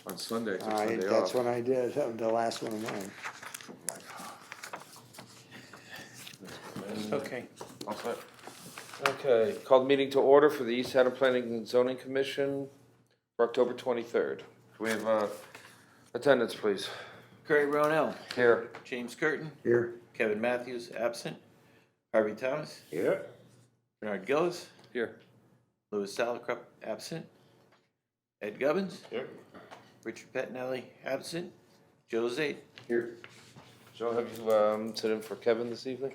On Sunday, I took I, Sunday that's off. when I did, the last one of mine. Okay. All set. Okay, called meeting to order for the East Haddam Planning and Zoning Commission for October 23rd. Can we have attendance, please? Craig Brownell, Here. James Curtin, Here. Kevin Matthews, absent. Harvey Thomas, Here. Bernard Gillis, Here. Louis Salacrup, absent. Ed Gubbins, Here. Richard Pettinelli, absent. Joe Zade. Here. Joe, have you sit in for Kevin this evening?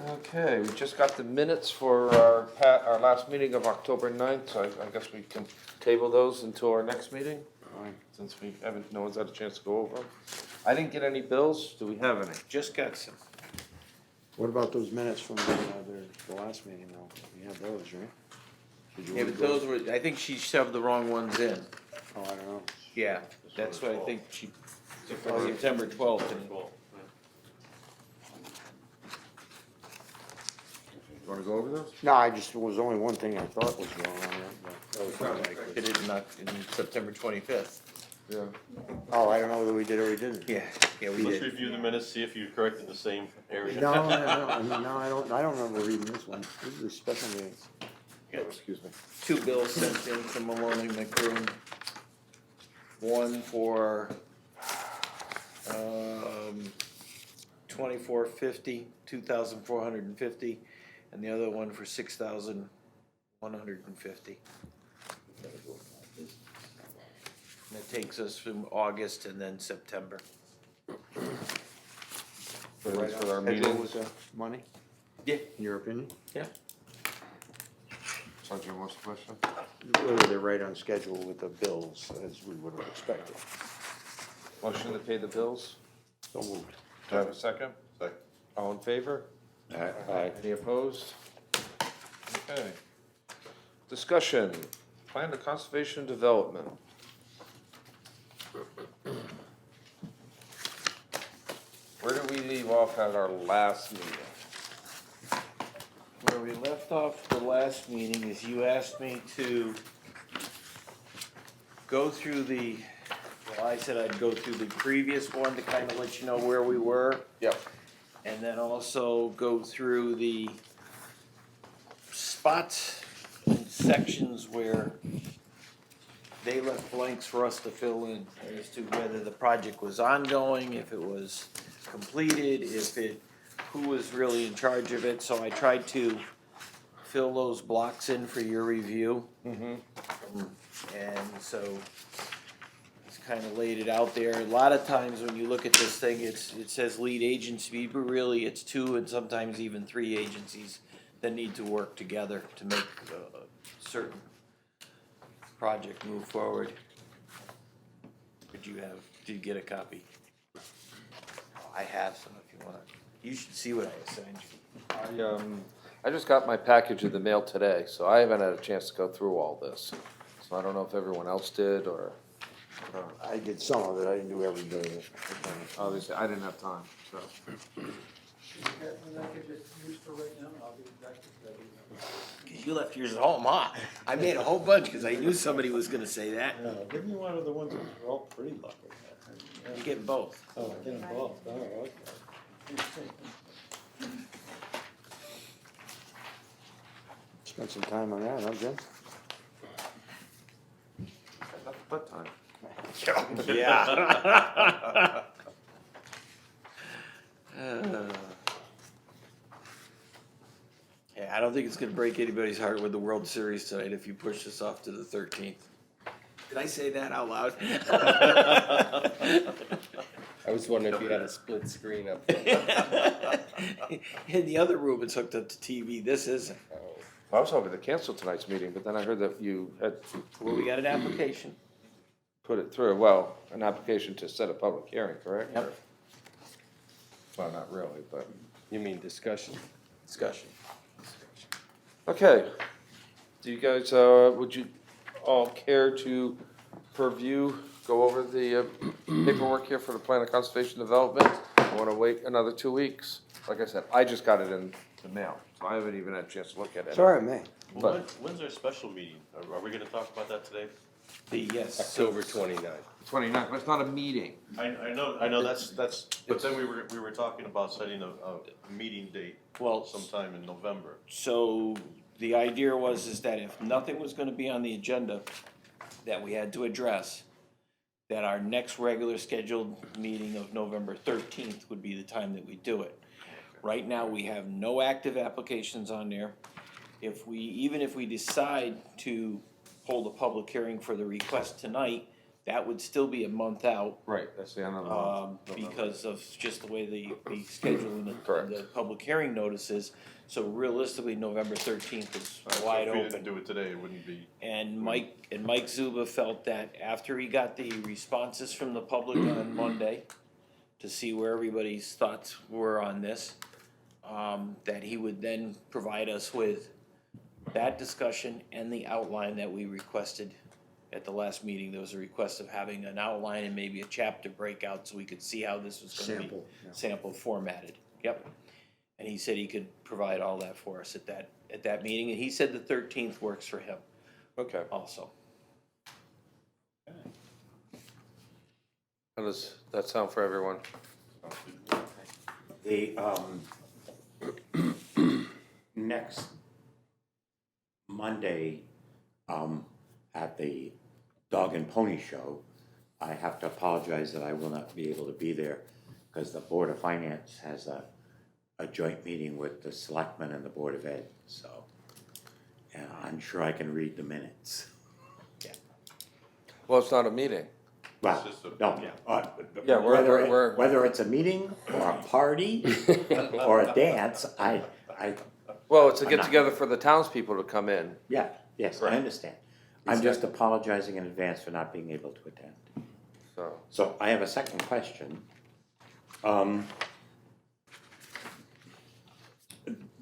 Okay, we just got the minutes for our last meeting of October 9th, so I guess we can table those until our next meeting, Fine. since no one's had a chance to go over them. I didn't get any bills. Do we have any? Just got some. What about those minutes from the last meeting though? You have those, right? Did you Yeah, want but to go- those were, I think she shoved the wrong ones in. Oh, I don't know. Yeah, that's what I think she, September 12th. You wanna go over those? No, I just, was only one thing I thought was wrong on that, Did it in September 25th. Yeah. but. Oh, I don't know whether we did or we didn't. Yeah, we Let's did. review the minutes, see if you corrected the same area. No, I don't remember reading this one. These are special meetings. Excuse me. Two bills sent in from Maloney McBroom. One for, 2450, 2,450, and the other one for 6,150. And that takes us from August and then September. For our Schedule meeting. with the money, Yeah. in your opinion? Yeah. Sergeant, what's the question? Whether they're right on schedule with the bills as we would have expected. Motion to pay the bills? So moved. Do I have a second? Second. All in favor? Aye. Any opposed? Okay. Discussion, plan to conservation development. Where did we leave off at our last meeting? Where we left off the last meeting is you asked me to go through well, I said I'd go through the previous one to kind of let you know where we were. Yep. And then also go through the spots and sections where they left blanks for us to fill in as to whether the project was ongoing, if it was completed, who was really in charge of it. So I tried to fill those blocks in for your review. Mm-hmm. And so it's kind of laid it out there. A lot of times when you look at this thing, it says lead agency, but really it's two and sometimes even three agencies that need to work together to make a certain project move forward. Did you get a copy? I have some if you want. You should see what I assigned you. I just got my package in the mail today, so I haven't had a chance to go through all this. So I don't know if everyone else did, or, I did some of it, I didn't do every day of it. obviously, I didn't have time, so. Cause you left yours at home, huh? I made a whole bunch cause I knew somebody was gonna say that. Give me one of the ones that are all pretty lucky. You get both. Oh, I get them both, oh, okay. Spent some time on that, huh, Jim? Nothing but time. Yeah. Yeah, I don't think it's gonna break anybody's heart with the World Series tonight if you push this off to the 13th. Did I say that out loud? I was wondering if you had a split screen up. In the other room, it's hooked up to TV. This isn't. I was hoping to cancel tonight's meeting, but then I heard that you had Well, we got an application. put it through, well, an application to set a public hearing, correct? Yep. Well, not really, but. You mean discussion? Discussion. Okay, do you guys, would you all care to, per view, go over the paperwork here for the plan of conservation development? I wanna wait another 2 weeks. Like I said, I just got it in the mail, so I haven't even had a chance to look at it. Sorry, me. Well, when's our special meeting? Are we gonna talk about that today? Yes. October 29th. 29th, but it's not a meeting. I know, that's, but then we were talking about setting a meeting date Well, sometime in November. so the idea is that if nothing was gonna be on the agenda that we had to address, that our next regular scheduled meeting of November 13th would be the time that we do it. Right now, we have no active applications on there. Even if we decide to hold a public hearing for the request tonight, that would still be a month out. Right, that's the end of the month. Because of just the way the scheduling Correct. the public hearing notices. So realistically, November 13th is wide If we open. didn't do it today, it wouldn't be. And Mike Zuba felt that after he got the responses from the public on Monday, to see where everybody's thoughts were on this, that he would then provide us with that discussion and the outline that we requested at the last meeting. There was a request of having an outline and maybe a chapter breakout so we could see how this was gonna be Sample, yeah. sample formatted. Yep. And he said he could provide all that for us at that meeting, and he said the 13th works for him Okay, also. how does that sound for everyone? The, next Monday, at the Dog and Pony Show, I have to apologize that I will not be able to be there because the Board of Finance has a joint meeting with the Selectmen and the Board of Ed, so. And I'm sure I can read the minutes. Well, it's not a meeting. Well, It's just a- no, Yeah, we're- whether it's a meeting or a party or a dance, I, Well, it's a I'm get not- together for the townspeople to come in, yeah, yes, I Right. understand. I'm just apologizing in advance for not being able to attend. so. So I have a second question.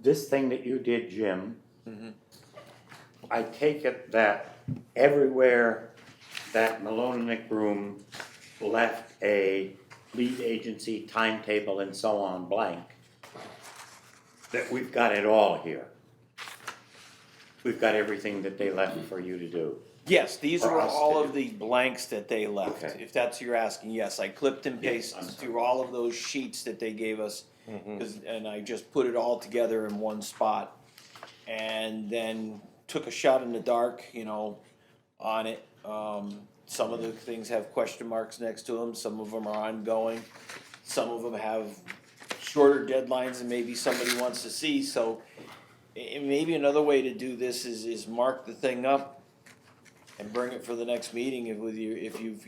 This thing that you did, Jim, I take it that everywhere that Malonick Room left a lead agency timetable and so on blank, that we've got it all here. We've got everything that they left for you to do. Yes, these For were us all to of the blanks that they left, Okay. if that's what you're asking, yes, I clipped and Yes, pasted I'm sorry. through all of those sheets that they gave us. And I just put it all together in one spot, and then took a shot in the dark, on it. Some of the things have question marks next to them, some of them are ongoing, some of them have shorter deadlines than maybe somebody wants to see, so maybe another way to do this is mark the thing up and bring it for the next meeting if you've,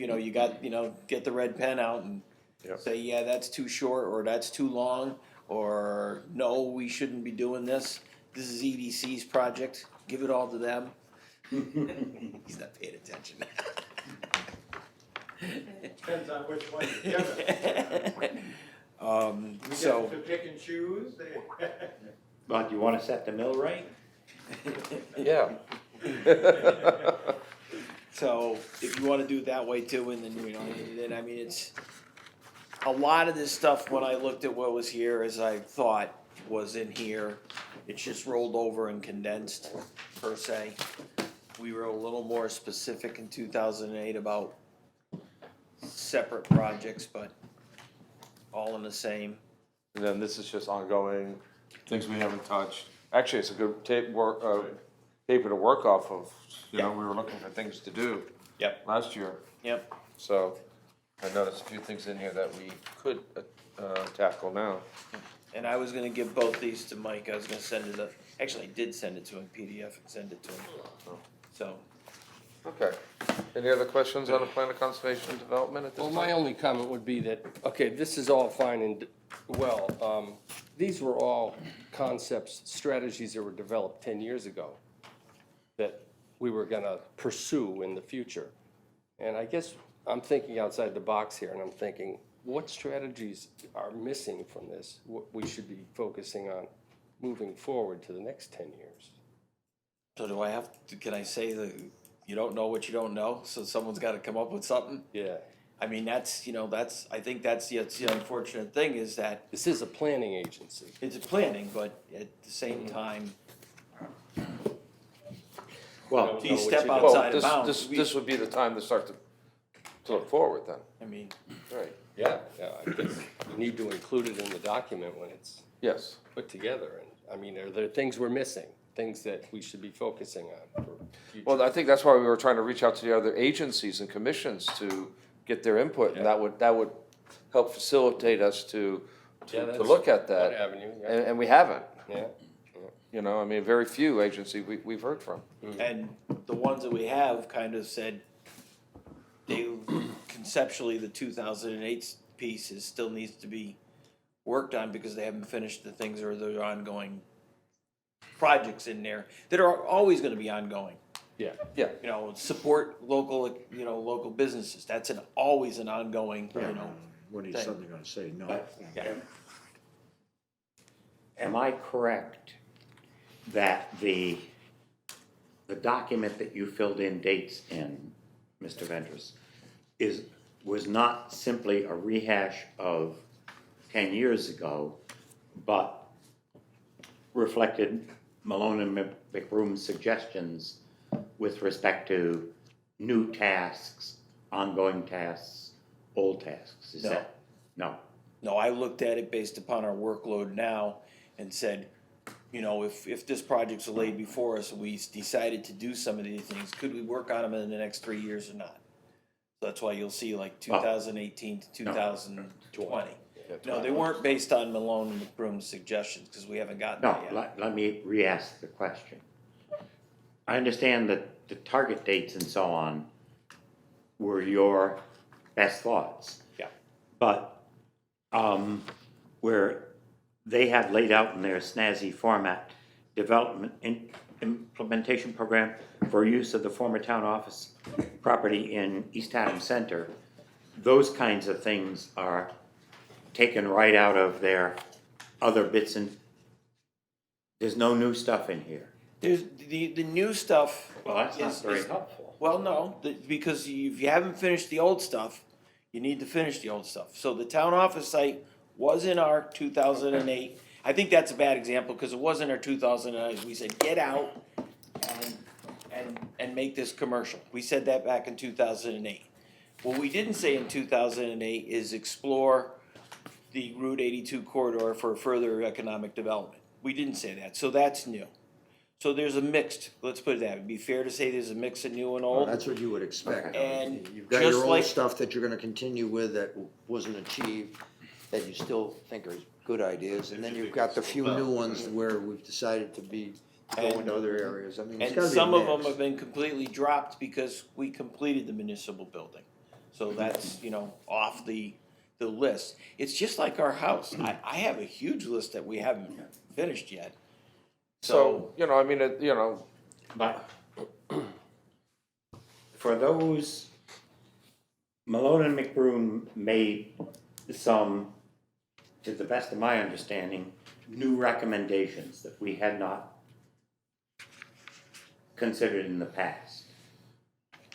get the red pen out and Yep. say, yeah, that's too short, or that's too long, or no, we shouldn't be doing this. This is EDC's project, give it all to them. He's not paying attention. Depends on which one you give it. We So, get to pick and choose. Well, do you wanna set the mill rate? Yeah. so if you wanna do it that way too, and then, I mean, it's, a lot of this stuff, when I looked at what was here, as I thought was in here, it's just rolled over and condensed, per se. We were a little more specific in 2008 about separate projects, but all in the same. And then this is just ongoing, things we haven't touched. Actually, it's a good paper to work off of, we were looking for things to do Yep. last year. Yep. So I noticed a few things in here that we could tackle now. And I was gonna give both these to Mike, I was gonna send it, actually, I did send it to him, PDF, and send it to him. So, Okay. Any other questions on the plan of conservation and development at this Well, time? my only comment would be that, okay, this is all fine and well. These were all concepts, strategies that were developed 10 years ago that we were gonna pursue in the future. And I guess I'm thinking outside the box here, and I'm thinking, what strategies are missing from this? What we should be focusing on moving forward to the next 10 years? so do I have to, can I say that you don't know what you don't know, so someone's gotta come up with something? Yeah, I mean, I think that's the unfortunate thing, is that this is a planning agency. it's planning, but at the same time, Well, You step Well, outside of Well, bounds. this would be the time to start to look forward then, I mean, right? Yeah, I guess you need to include it in the document when it's Yes. put together. And, I mean, are there things we're missing? Things that we should be focusing on for future? Well, I think that's why we were trying to reach out to the other agencies and commissions to get their input, and that would help facilitate us to Yeah, that's look at One that. avenue, yeah, And we haven't, yeah. you know, I mean, very few agencies we've heard from. and the ones that we have kind of said, they, conceptually, the 2008 piece still needs to be worked on because they haven't finished the things or their ongoing projects in there that are always gonna be ongoing. Yeah, Yeah, You know, support local, local businesses, that's always an ongoing, What are you Thing. suddenly gonna say, no? But Yeah. am I correct that the document that you filled in dates in, Mr. Ventris, was not simply a rehash of 10 years ago, but reflected Malone and McBroom's suggestions with respect to new tasks, ongoing tasks, old tasks? Is No. that? No. No, I looked at it based upon our workload now and said, if this project's laid before us, and we decided to do some of these things, could we work on them in the next 3 years or not? So that's why you'll see like 2018 to 2020. No, they weren't based on Malone and McBroom's suggestions, because we haven't gotten No, that yet. let me re-ask the question. I understand that the target dates and so on were your best thoughts. Yeah. But, where they had laid out in their snazzy format, development implementation program for use of the former town office property in East Haddam Center, those kinds of things are taken right out of their other bits and, there's no new stuff in here. There's the new stuff. Well, that's not is- very is- helpful. Well, no, because if you haven't finished the old stuff, you need to finish the old stuff. So the town office site was in our 2008. I think that's a bad example because it was in our 2009. We said, get out and make this commercial. We said that back in 2008. What we didn't say in 2008 is explore the Route 82 corridor for further economic development. We didn't say that, so that's new. So there's a mixed, let's put it that, it'd be fair to say there's a mix of new and Well, old. that's what you would expect. And You've got just your old like- stuff that you're gonna continue with that wasn't achieved, that you still think are good ideas, and then you've got the few new ones where we've decided to go into other areas. I mean, it's And gotta be a some of them mix. have been completely dropped because we completed the municipal building. So that's, off the list. It's just like our house. I have a huge list that we haven't finished yet. so, I mean, But for those, Malone and McBroom made some, to the best of my understanding, new recommendations that we had not considered in the past.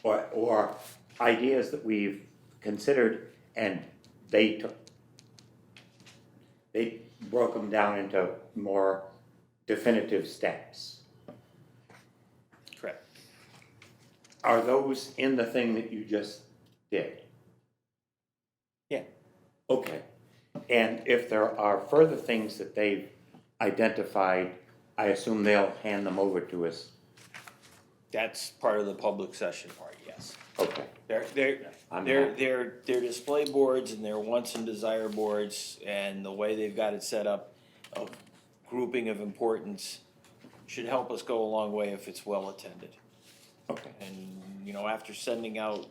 Or ideas that we've considered and they broke them down into more definitive steps. Correct. Are those in the thing that you just did? Yeah. Okay. And if there are further things that they've identified, I assume they'll hand them over to us. That's part of the public session part, yes. Okay. They're display boards and they're wants and desire boards, and the way they've got it set up, of grouping of importance, should help us go a long way if it's well attended. Okay. And, after sending out,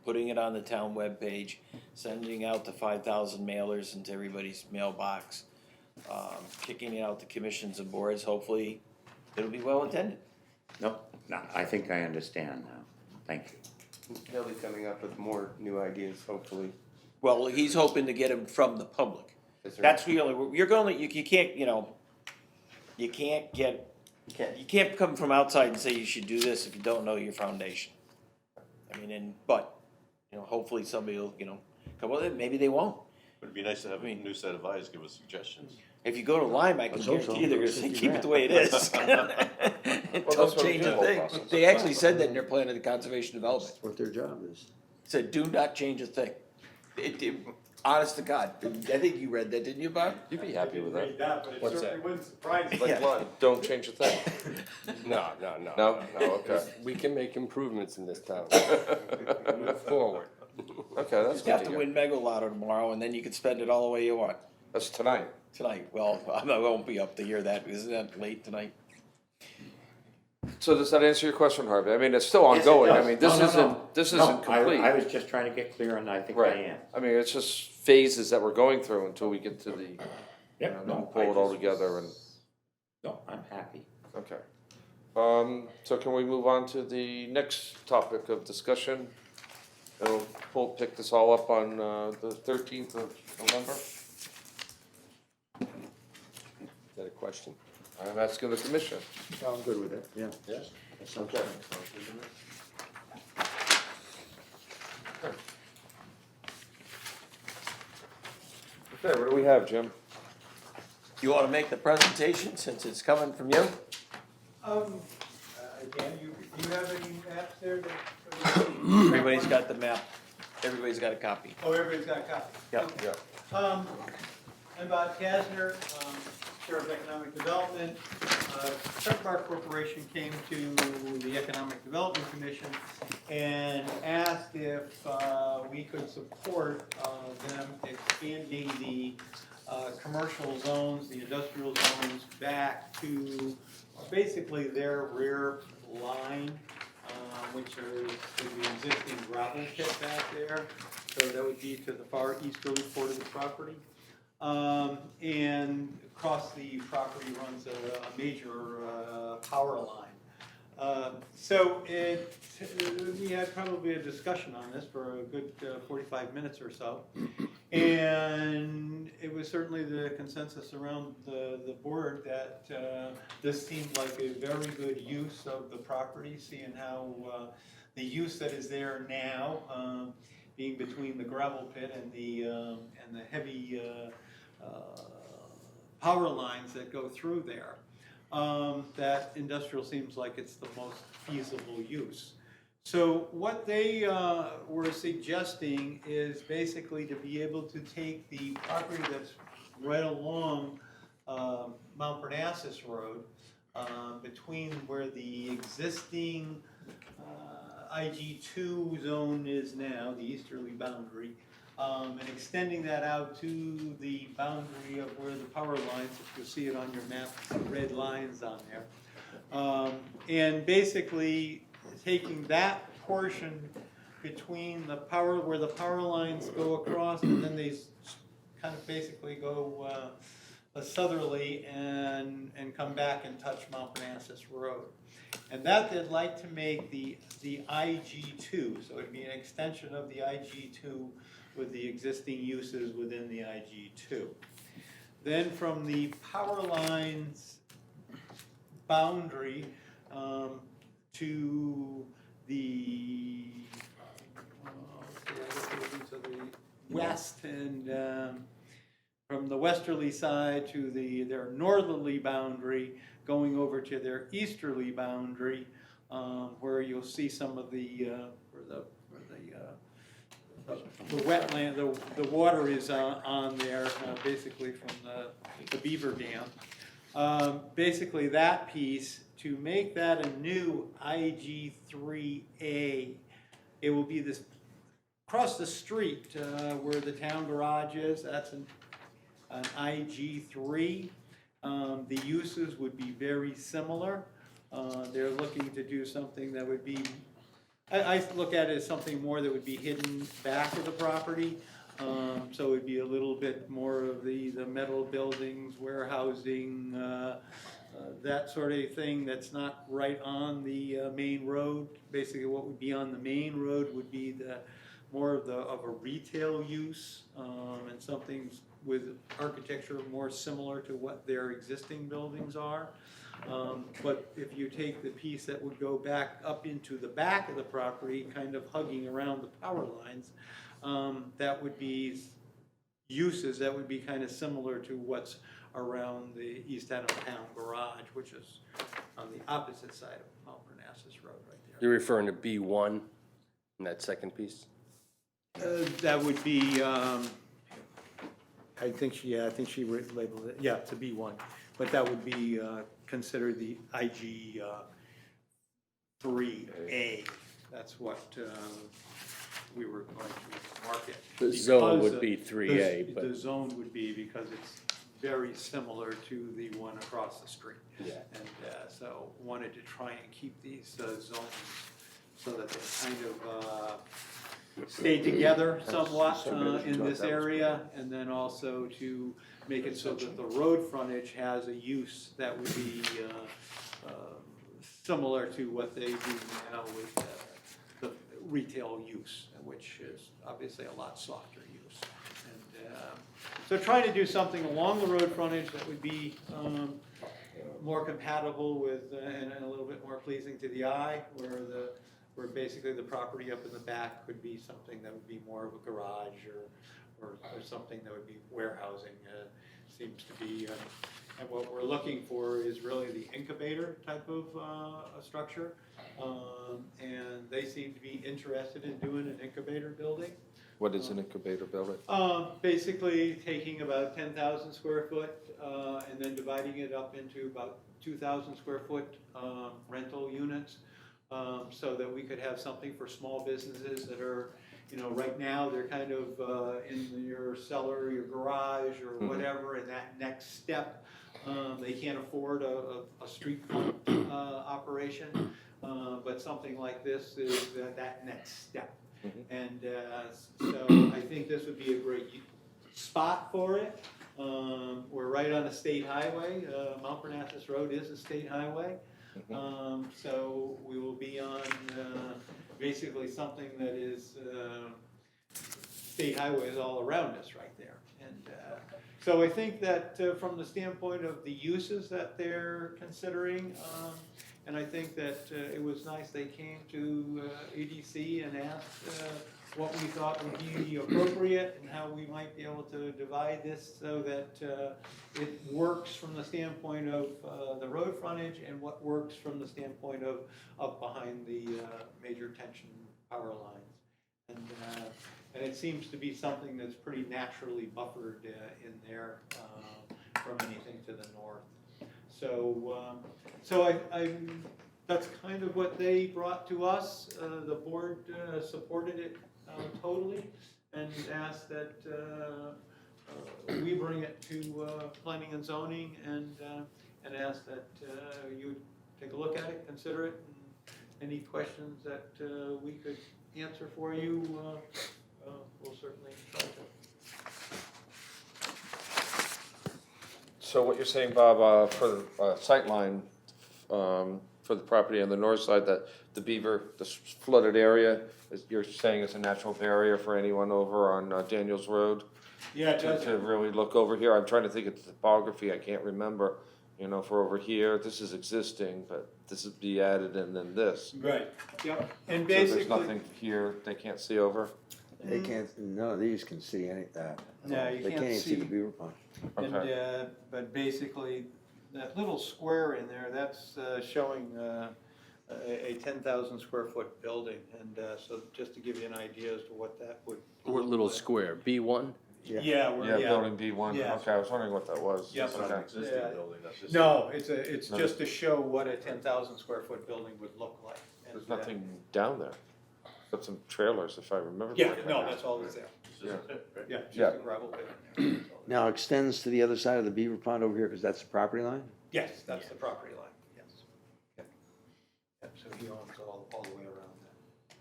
putting it on the town webpage, sending out the 5,000 mailers into everybody's mailbox, kicking it out to commissions and boards, hopefully it'll be well attended. No, I think I understand now. Thank you. He'll be coming up with more new ideas, hopefully. Well, he's hoping to get them from the public. Is there- That's really, you can't, you can't come from outside and say you should do this if you don't know your foundation. I mean, but hopefully somebody will, come with it, maybe they won't. It'd be nice to have a new set of eyes give us suggestions. If you go to Lyme, I can Let's hope guarantee so. you they're gonna say, keep it the way it is. that's Don't what we change do a the whole thing. process. They actually said that in their plan of the conservation development. That's what their job is. Said, do not change a thing. Honest to God, I think you read that, didn't you, Bob? You'd be happy with that. Read that, but it What's certainly that? wouldn't surprise me. Like Yeah. what? Don't change a thing. No. No? Okay. We can make improvements in this town. Move forward. Okay, that's You good have to to hear. win Mega Lotto tomorrow, and then you can spend it all the way you want. That's tonight. Tonight, well, I won't be up to hear that, because it's not late tonight. So does that answer your question, Harvey? I mean, it's still Yes, it ongoing. I does. mean, this No, no, isn't, no. this No, isn't complete. I was just trying to get clear, and I think I Right. am. I mean, it's just phases that we're going through until we get to the, you Yep, know, no, then pull it all together and, No, I'm happy. okay. So can we move on to the next topic of discussion? And we'll pick this all up on, the 13th of November. Is that a question? I'm asking the commission. I'm good with it, yeah. Yes. That sounds Okay. fine. Okay, what do we have, Jim? You wanna make the presentation, since it's coming from you? Again, you have any maps there that? Everybody's got the map, everybody's got a copy. Oh, everybody's got a copy? Yep. Okay. I'm Bob Kasner, Chair of Economic Development. Chuck Bar Corporation came to the Economic Development Commission and asked if we could support them expanding the commercial zones, the industrial zones, back to basically their rear line, which is the existing gravel pit back there. So that would be to the far easterly part of the property. And across the property runs a major power line. So we had probably a discussion on this for a good 45 minutes or so. And it was certainly the consensus around the board that this seemed like a very good use of the property, seeing how the use that is there now, being between the gravel pit and the heavy power lines that go through there, that industrial seems like it's the most feasible use. So what they were suggesting is basically to be able to take the property that's right along Mount Parnassus Road, between where the existing IG2 zone is now, the easterly boundary, and extending that out to the boundary of where the power lines, if you see it on your map, the red lines on there. And basically taking that portion between the power, where the power lines go across, and then they kind of basically go southerly and come back and touch Mount Parnassus Road. And that they'd like to make the IG2, so it'd be an extension of the IG2 with the existing uses within the IG2. Then from the power lines boundary to the west, and from the westerly side to their northerly boundary, going over to their easterly boundary, where you'll see some of the wetland, the water is on there, basically from the beaver dam. Basically that piece, to make that a new IG3A, it will be this, across the street where the town garage is, that's an IG3. The uses would be very similar. They're looking to do something that would be, I look at it as something more that would be hidden back of the property. So it would be a little bit more of the metal buildings, warehousing, that sort of thing that's not right on the main road. Basically what would be on the main road would be more of a retail use, and something with architecture more similar to what their existing buildings are. But if you take the piece that would go back up into the back of the property, kind of hugging around the power lines, that would be uses that would be kind of similar to what's around the east end of town garage, which is on the opposite side of Mount Parnassus Road right there. You're referring to B1 in that second piece? That would be, I think she labeled it, yeah, to B1, but that would be considered the IG 3A. That's what we were going to market. The zone Because would be 3A, but. The zone would be because it's very similar to the one across the street. Yeah. And so wanted to try and keep these zones so that they kind of stay together somewhat in this area, and then also to make it so that the road frontage has a use that would be similar to what they do now with the retail use, which is obviously a lot softer use. And so trying to do something along the road frontage that would be more compatible with and a little bit more pleasing to the eye, where basically the property up in the back could be something that would be more of a garage or something that would be warehousing, seems to be. And what we're looking for is really the incubator type of a structure. And they seem to be interested in doing an incubator building. What is an incubator building? Basically taking about 10,000 square foot and then dividing it up into about 2,000 square foot rental units. So that we could have something for small businesses that are, right now they're kind of in your cellar, your garage, or whatever, and that next step, they can't afford a street front operation, but something like this is that next step. And so I think this would be a great spot for it. We're right on a state highway. Mount Parnassus Road is a state highway. So we will be on basically something that is state highways all around us right there. And so I think that from the standpoint of the uses that they're considering, and I think that it was nice they came to EDC and asked what we thought would be appropriate and how we might be able to divide this so that it works from the standpoint of the road frontage and what works from the standpoint of up behind the major tension power lines. And it seems to be something that's pretty naturally buffered in there from anything to the north. So I that's kind of what they brought to us. The board supported it totally, and asked that we bring it to planning and zoning, and ask that you take a look at it, consider it, and any questions that we could answer for you, we'll certainly try to. So what you're saying, Bob, for the sightline, for the property on the north side, that the beaver, the flooded area, you're saying is a natural barrier for anyone over on Daniels Road? Yeah, it does. To really look over here. I'm trying to think of the topography, I can't remember, for over here, this is existing, but this would be added and then this. Right, yep, and So basically. there's nothing here they can't see over? They can't, none of these can see any of that. No, you They can't can't even see the see. beaver pond. And, Okay. but basically, that little square in there, that's showing a 10,000 square foot building. And so just to give you an idea as to what that would. What look little like. square, B1? Yeah, Yeah, building B1, Yeah. okay, I was wondering what that was. Yep. It's not an Okay. existing Yeah. building, that's just. No, it's just to show what a 10,000 square foot building would look like. And, There's nothing down there, but some trailers, if I remember. Yeah, correctly. no, that's all that's there. It's just a pit, right? Yeah, it's Yeah. just a gravel pit in there. That's all. Now extends to the other side of the beaver pond over here, because that's the property line? Yes, that's the property line, yes. Yep, so he owns all the way around that.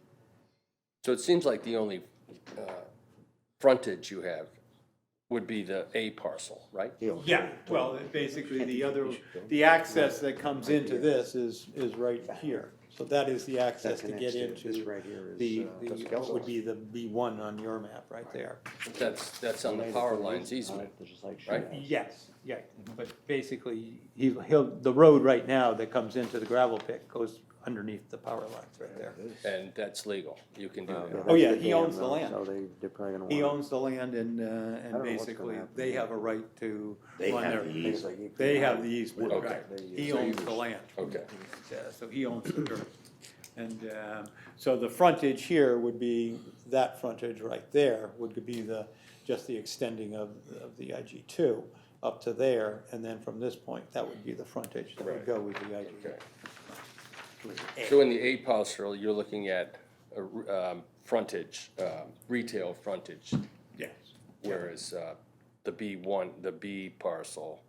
So it seems like the only frontage you have would be the A parcel, right? Yeah, well, basically, the access that comes into this is right here. So that is the access to get This into right here is. the, what would be the B1 on your map right there. That's on the power lines easement, right? Yes, yeah, but basically, the road right now that comes into the gravel pit goes underneath the power lines right there. And that's legal, you can do that. Oh, yeah, That's the he dam, owns the though, land. So they're probably gonna want. He owns the land and know what's basically gonna happen. they have a right to They run have their. the easement. They have the easement, Okay. right. He owns the land. Okay. So he owns the dirt. And so the frontage here would be, that frontage right there would be just the extending of the IG2 up to there. And then from this point, that would be the frontage that would Right. go with the IG. Okay. So in the A parcel, you're looking at frontage, retail frontage, Yes. whereas the B parcel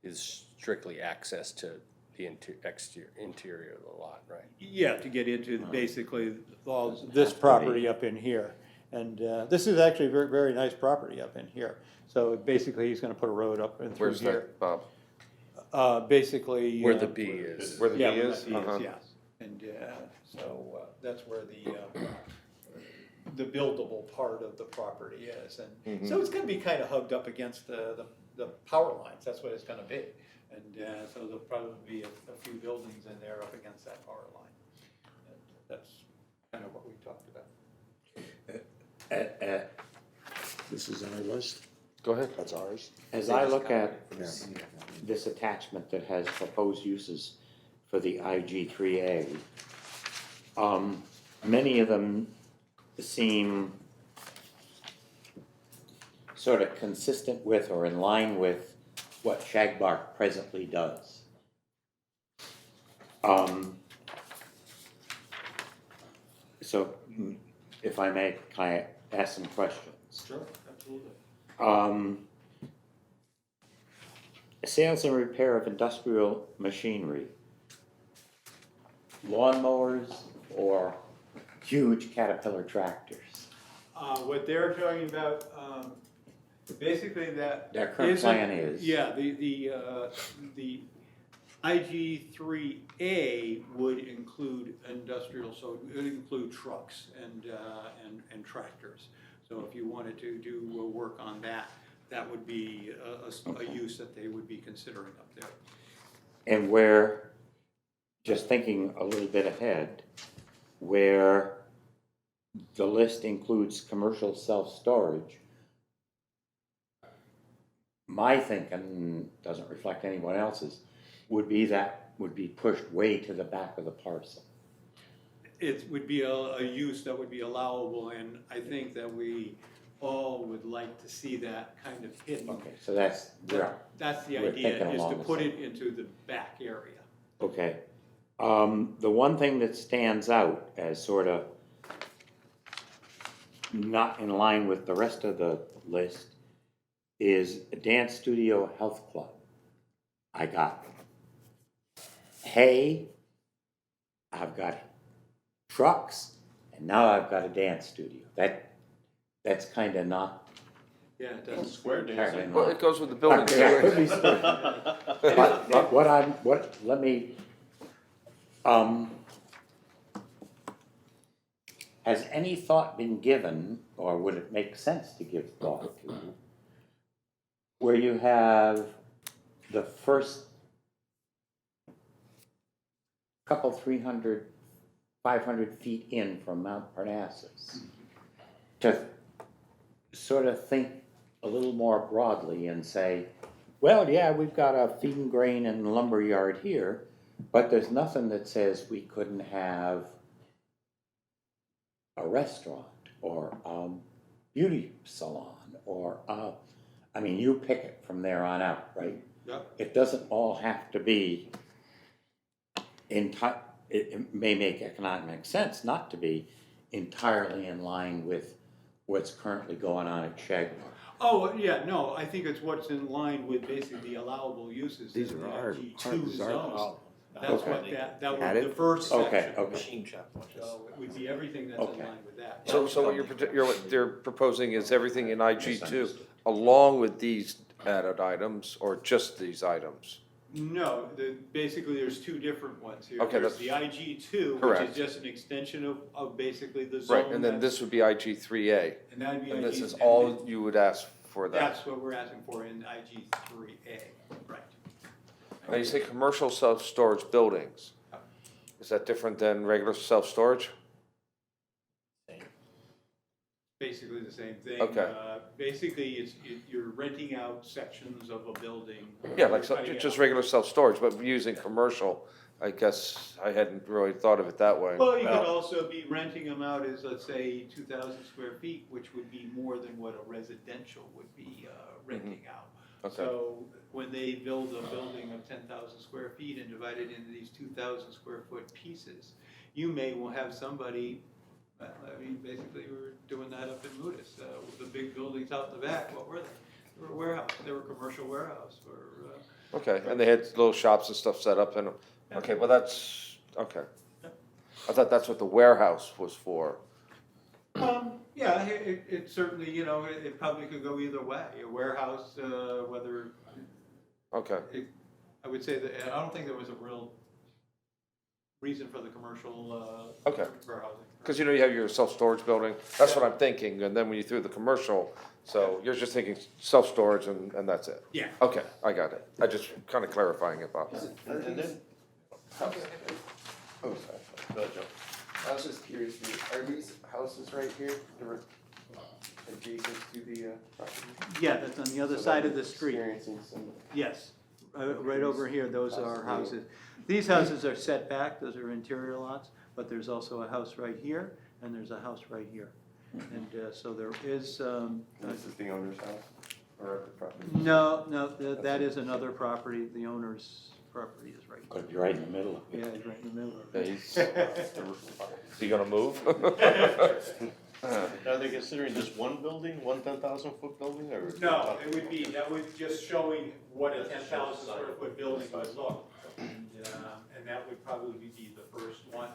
is strictly access to the interior of the lot, right? Yeah, to get into basically all this property up in here. And this is actually a very, very nice property up in here. So basically, he's gonna put a road up and through Where's here. that, Bob? Basically. Where the B is. Where the B Yeah, where is? the B Uh-huh. is, yes. And so that's where the buildable part of the property is. And so it's gonna be kind of hugged up against the power lines, that's what it's gonna be. And so there'll probably be a few buildings in there up against that power line. And that's kind of what we talked about. This is our list. Go ahead. That's ours. As I look at this attachment that has proposed uses for the IG3A, many of them seem sort of consistent with or in line with what Shagbark presently does. So if I may, can I ask some questions? Sure, absolutely. Sales and repair of industrial machinery, lawnmowers or huge Caterpillar tractors? What they're talking about, basically that. Their current plan is? Yeah, the IG3A would include industrial, so it would include trucks and tractors. So if you wanted to do work on that, that would be a use that they would be considering up there. And where, just thinking a little bit ahead, where the list includes commercial self-storage, my thinking, doesn't reflect anyone else's, would be pushed way to the back of the parcel. It would be a use that would be allowable, and I think that we all would like to see that kind of hidden. Okay, so that's, yeah, That's the We're idea, thinking is to along the put same. it into the back area. okay. The one thing that stands out as sort of not in line with the rest of the list is a dance studio health club. I got hay, I've got trucks, and now I've got a dance studio. That's kind of not Yeah, it does. Square entirely dancing. Well, not. it goes with the building. Yeah, it could be split. But let me, has any thought been given, or would it make sense to give thought to, where you have the first couple 300, 500 feet in from Mount Parnassus, to sort of think a little more broadly and say, well, yeah, we've got a feed and grain and lumber yard here, but there's nothing that says we couldn't have a restaurant or a beauty salon or I mean, you pick it from there on out, right? Yep. It doesn't all have to be it may make economic sense not to be entirely in line with what's currently going on at Shagbark. Oh, yeah, no, I think it's what's in line with basically the allowable uses. These in are the ours. IG2 Ours is ours. zone. That's Okay. what that would, Added? the first section. Okay, okay. Machine shop. So it would be everything that's in Okay. line with that. So what they're proposing is everything in IG2 along with these added items, or just these items? No, basically there's two different ones here. Okay, There's that's- the IG2, which Correct. is just an extension of basically the zone. Right, and then this would be IG3A, And that'd be and this is and all you would ask for that. That's what we're asking for in IG3A, right. Now, you say commercial self-storage buildings. Is that different than regular self-storage? Basically the same thing. Okay. Basically, you're renting out sections of a building. Yeah, like, You're cutting just out- regular self-storage, but using commercial, I guess I hadn't really thought of it that way. Well, you could also be renting them out as, let's say, 2,000 square feet, which would be more than what a residential would be renting out. Okay. So when they build a building of 10,000 square feet and divide it into these 2,000 square foot pieces, you may will have somebody, I mean, basically, we were doing that up in Moodus, with the big buildings out in the back, what were they? They were a warehouse, they were a commercial warehouse, or, Okay, and they had little shops and stuff set up in them. Okay, well, that's, okay. I thought that's what the warehouse was for. yeah, it certainly, you know, it probably could go either way. A warehouse, whether, Okay, I would say that, I don't think there was a real reason for the commercial, Okay. warehousing. because you have your self-storage building, that's what I'm thinking, and then when you threw the commercial, so you're just thinking self-storage and that's it? Yeah. Okay, I got it. I just kind of clarifying about that. And then, Oh, sorry. go ahead, Joe. I was just curious, are these houses right here, they're adjacent to the property? Yeah, that's on the other So side that of the is street. Experiencing some, Yes, right over here, those are houses. These houses are set back, those are interior lots, but there's also a house right here, and there's a house right here. And so there is, this is the owner's house, or the property? no, that is another property, the owner's property is right Could be right in the middle. here. Yeah, it's right in the middle. Yeah, Is he gonna move? Are they considering just one building, one 10,000 foot building, or? No, it would be, that would just showing what a 10,000 square foot building would look. And that would probably be the first one.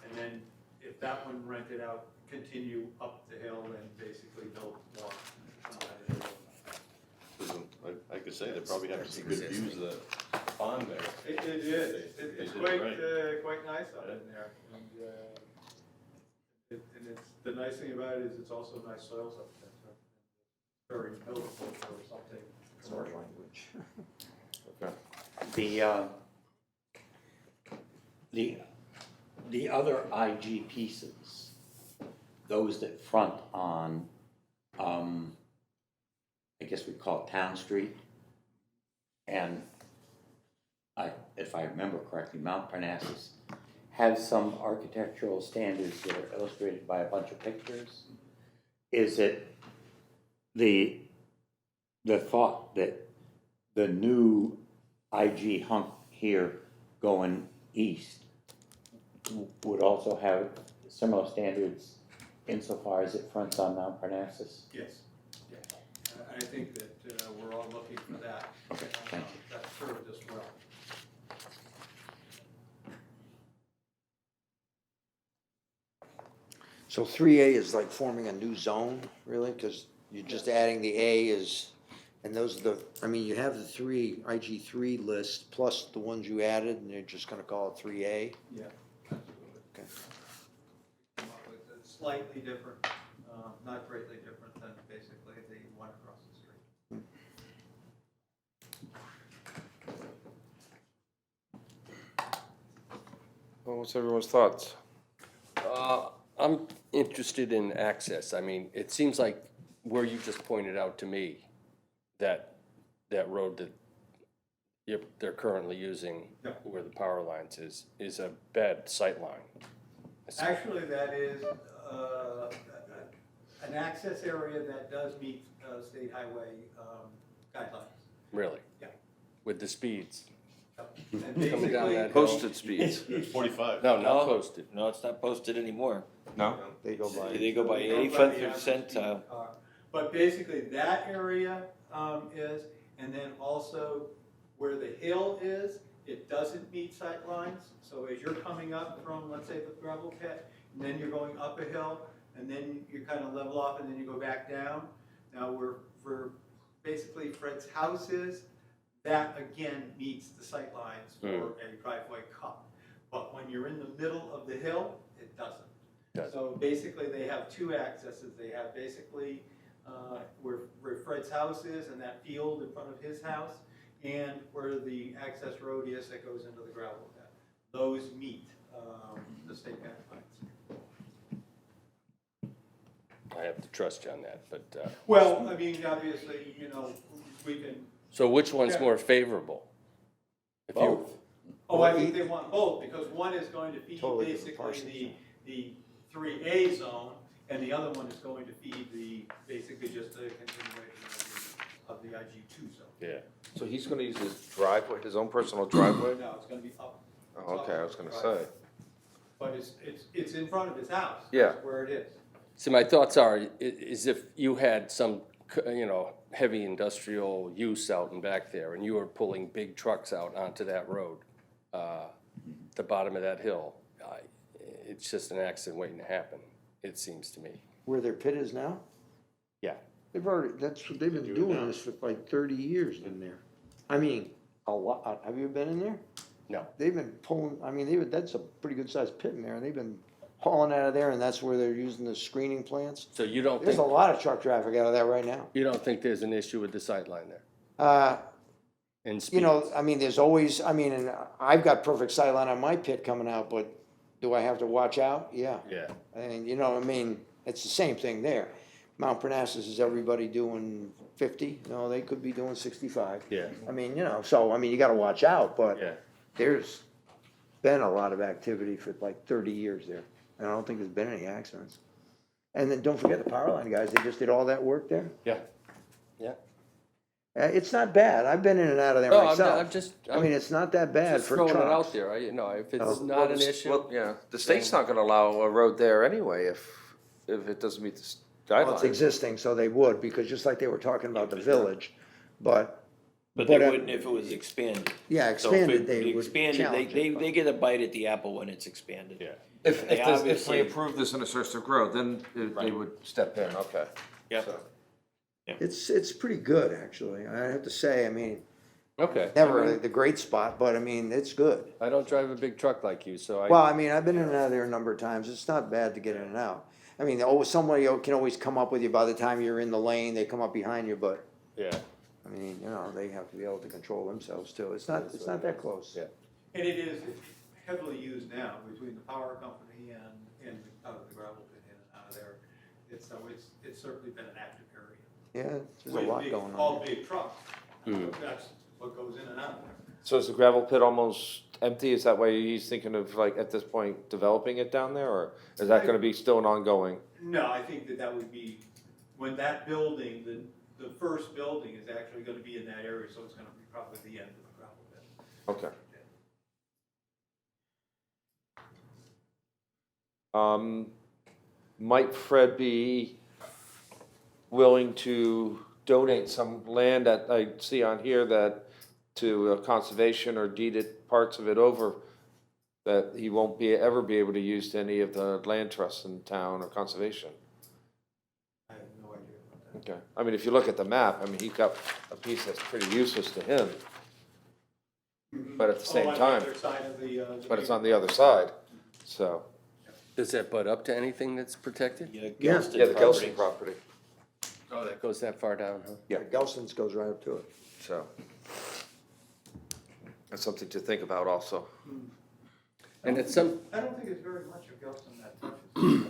And then if that one rented out, continue up the hill and basically build more. I could say they probably have some good views of the pond there. It is, They it's did quite, right. quite nice out in there. And it's, the nice thing about it is it's also nice soils up there. So very buildable for something. Smart language. The other IG pieces, those that front on, I guess we call it Town Street, and if I remember correctly, Mount Parnassus has some architectural standards that are illustrated by a bunch of pictures. Is it the thought that the new IG hunk here going east would also have similar standards insofar as it fronts on Mount Parnassus? Yes, yeah. I think that we're all looking for that. Okay, thank you. That served us well. So 3A is like forming a new zone, really, because you're just adding the A is, and those are the, I mean, you have the three, IG3 list, plus the ones you added, and you're just gonna call it 3A? Yeah, absolutely. Okay. Come up with a slightly different, not greatly different than basically the one across the street. Well, what's everyone's thoughts? I'm interested in access. I mean, it seems like where you just pointed out to me, that road that they're currently using, Yeah. where the power lines is a bad sight line. Actually, that is an access area that does meet state highway guidelines. Really? Yeah. With the speeds. And Coming down basically, that hill. Posted speeds? It's 45. No, not posted. No, it's not posted anymore. No? They go by. They go by they go by 85 the average percent, speed of the car. But basically, that area is, and then also where the hill is, it doesn't meet sight lines. So as you're coming up from, let's say, the gravel pit, and then you're going up a hill, and then you kind of level off, and then you go back down. Now, where basically Fred's house is, that again meets the sight lines for a driveway cut. But when you're in the middle of the hill, it doesn't. Doesn't. So basically, they have two accesses. They have basically where Fred's house is and that field in front of his house, and where the access road is that goes into the gravel pit. Those meet the state guidelines. I have to trust you on that, but, Well, I mean, obviously, you know, we can, so which one's Yeah. more favorable? If you- oh, I think they want both, because one is going to feed Totally different basically parcels, the 3A zone, and the other one is going to feed basically just the continuation of the IG2 zone. Yeah. So he's gonna use his driveway, his own personal driveway? No, it's gonna be up. Oh, okay, I was gonna say. But it's in front of his house. Yeah. That's where it is. See, my thoughts are, is if you had some, you know, heavy industrial use out and back there, and you were pulling big trucks out onto that road, the bottom of that hill, it's just an accident waiting to happen, it seems to me. Where their pit is now? Yeah. They've already, they've been doing this for like 30 years in there. I mean, a lot, have you been in there? No. They've been pulling, I mean, that's a pretty good sized pit in there, and they've been hauling out of there, and that's where they're using the screening plants. So you don't There's a think, lot of truck traffic out of that right now. you don't think there's an issue with the sightline there? And You speed? know, I mean, there's always, I mean, and I've got perfect sightline on my pit coming out, but do I have to watch out? Yeah. Yeah. And, you know, I mean, it's the same thing there. Mount Parnassus, is everybody doing 50? No, they could be doing 65. Yeah. I mean, you know, so, I mean, you gotta watch out, but Yeah. there's been a lot of activity for like 30 years there. And I don't think there's been any accidents. And then don't forget the power line guys, they just did all that work there. Yeah. Yeah. It's not bad. I've been in and out of there No, I'm myself. just, I mean, it's not that bad just for throwing it out trucks. there, you know, if Oh. it's not an issue. Well, yeah, the state's not gonna allow a road there anyway if it doesn't meet the Well, it's guidelines. existing, so they would, because just like they were talking about the village, but, But they But, wouldn't if it was expanded. yeah, So if expanded, it they would expanded, challenge they it. they get a bite at the apple when it's expanded. Yeah. If They we obviously- approve this in a Surface Road, then they Right. would step in, okay. Yep. So- It's pretty good, actually. I have to say, I mean, Okay. never the great spot, but I mean, it's good. I don't drive a big truck like you, so Well, I mean, I've been in and out of there a number of times. It's not bad to get in and out. I mean, somebody can always come up with you by the time you're in the lane, they come up behind you, but, yeah. I mean, you know, they have to be able to control themselves too. It's not that close. Yeah. And it is heavily used now between the power company and the gravel pit in and out of there. It's certainly been an active area. Yeah, there's a With lot big- going on. All big trucks. Hmm. That's what goes in and out of there. So is the gravel pit almost empty? Is that why he's thinking of like at this point developing it down there, or is that gonna be still an ongoing? No, I think that would be, when that building, the first building is actually gonna be in that area, so it's gonna be probably the end of the gravel pit. Okay. Might Fred be willing to donate some land that I see on here that to conservation or deeded parts of it over that he won't ever be able to use to any of the land trusts in town or conservation? I have no idea about that. Okay, I mean, if you look at the map, I mean, he's got a piece that's pretty useless to him, but at the same Oh, on time, the other side of the. but it's on the other side, so. Does that butt up to anything that's protected? Yeah, Yeah. Gelston Yeah, the property. Gelston property, Oh, that goes that far down, huh? Yeah. Gelston's goes right up to it. so. That's something to think about also. And it's some, I don't think it's very much of Gelston that touches.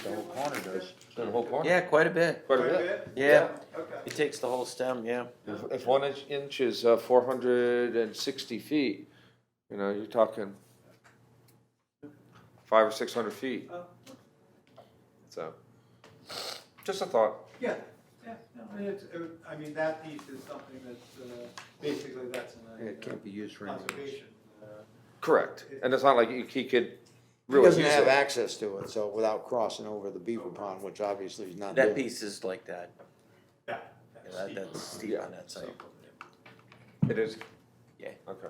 The whole corner does. The whole corner? Yeah, quite a bit. Quite a bit. Yeah, Okay. it takes the whole stem, yeah. If 1 inch is 460 feet, you know, you're talking 500 or 600 feet. Oh. So, just a thought. Yeah, yeah, no, and I mean, that piece is something that's, basically that's in a. It can't be used for anything else. Conservation. Correct. And it's not like he could He really doesn't use have it. access to it, so without crossing over the beaver pond, which obviously he's not That doing. piece is like that. That's Yeah, steep. that's steep Yeah. on that side. It is? Yeah. Okay.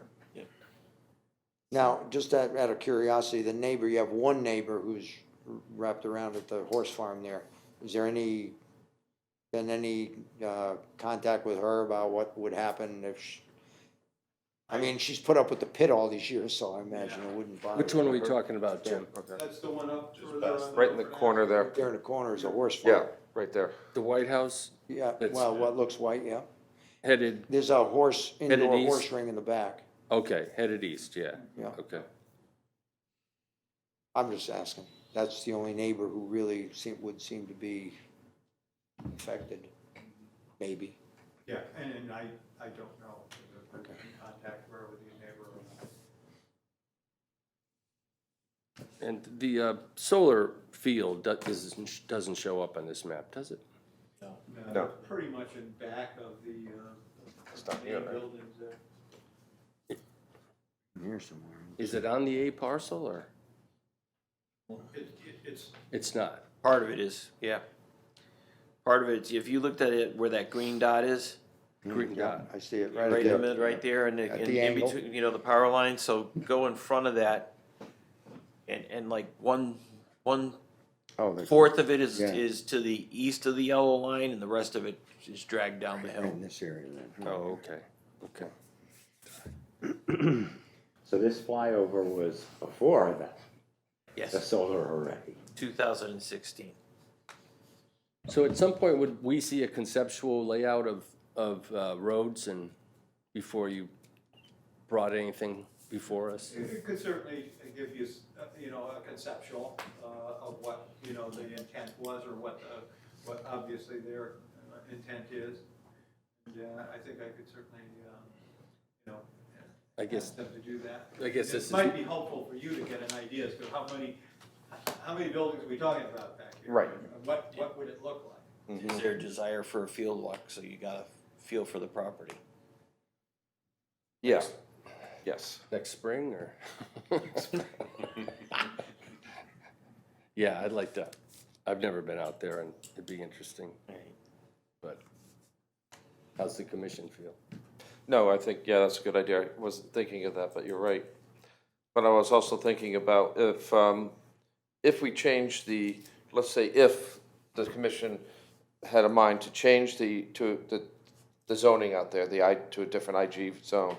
Now, just out of curiosity, the neighbor, you have one neighbor who's wrapped around at the horse farm there. Is there been any contact with her about what would happen if I mean, she's put up with the pit all these years, so I imagine it wouldn't bother. which one are we her. talking about, Jim? Okay. That's the one up Just further past on Right in the corner there. Right there in the corner is a horse Yeah, farm. right there. The White House Yeah, It's- well, what looks white, yeah. headed, There's a Headed indoor east. horse ring in the back. Okay, headed east, yeah, Yeah. okay. I'm just asking. That's the only neighbor who really would seem to be affected, maybe. Yeah, and I don't know, whether Okay. we can contact wherever the neighbor or not. And the solar field doesn't show up on this map, does it? No. It's pretty much in back of the, It's not here, main right? buildings there. Here somewhere. Is it on the A parcel, or? It's, It's not. Part of it is, yeah. Part of it, if you looked at it where that green dot is, Green Yeah, dot. I see it right right in the there. middle, right there, and At in the angle. between, you know, the power line, so go in front of that. And like one Oh, there's fourth of it is, Yeah. is to the east of the yellow line, and the rest of it is dragged down the right hill. in this area then. Oh, okay, okay. So this flyover was before the Yes, solar array. 2016. So at some point, would we see a conceptual layout of roads and before you brought anything before us? it could certainly give you, you know, a conceptual, of what, you know, the intent was, or what obviously their intent is. And, I think I could certainly, you know, I guess, ask them to do that. I guess this is- It might be helpful for you to get an idea as to how many buildings are we talking about back here? Right. And what would it look like? Is there a desire for a field walk, so you got a feel for the property? Yeah, yes. next spring, or? Yeah, I'd like to, I've never been out there, and it'd be interesting, but how's the commission feel? No, I think, yeah, that's a good idea. I wasn't thinking of that, but you're right. But I was also thinking about if we change let's say if the commission had a mind to change the zoning out there, to a different IG zone,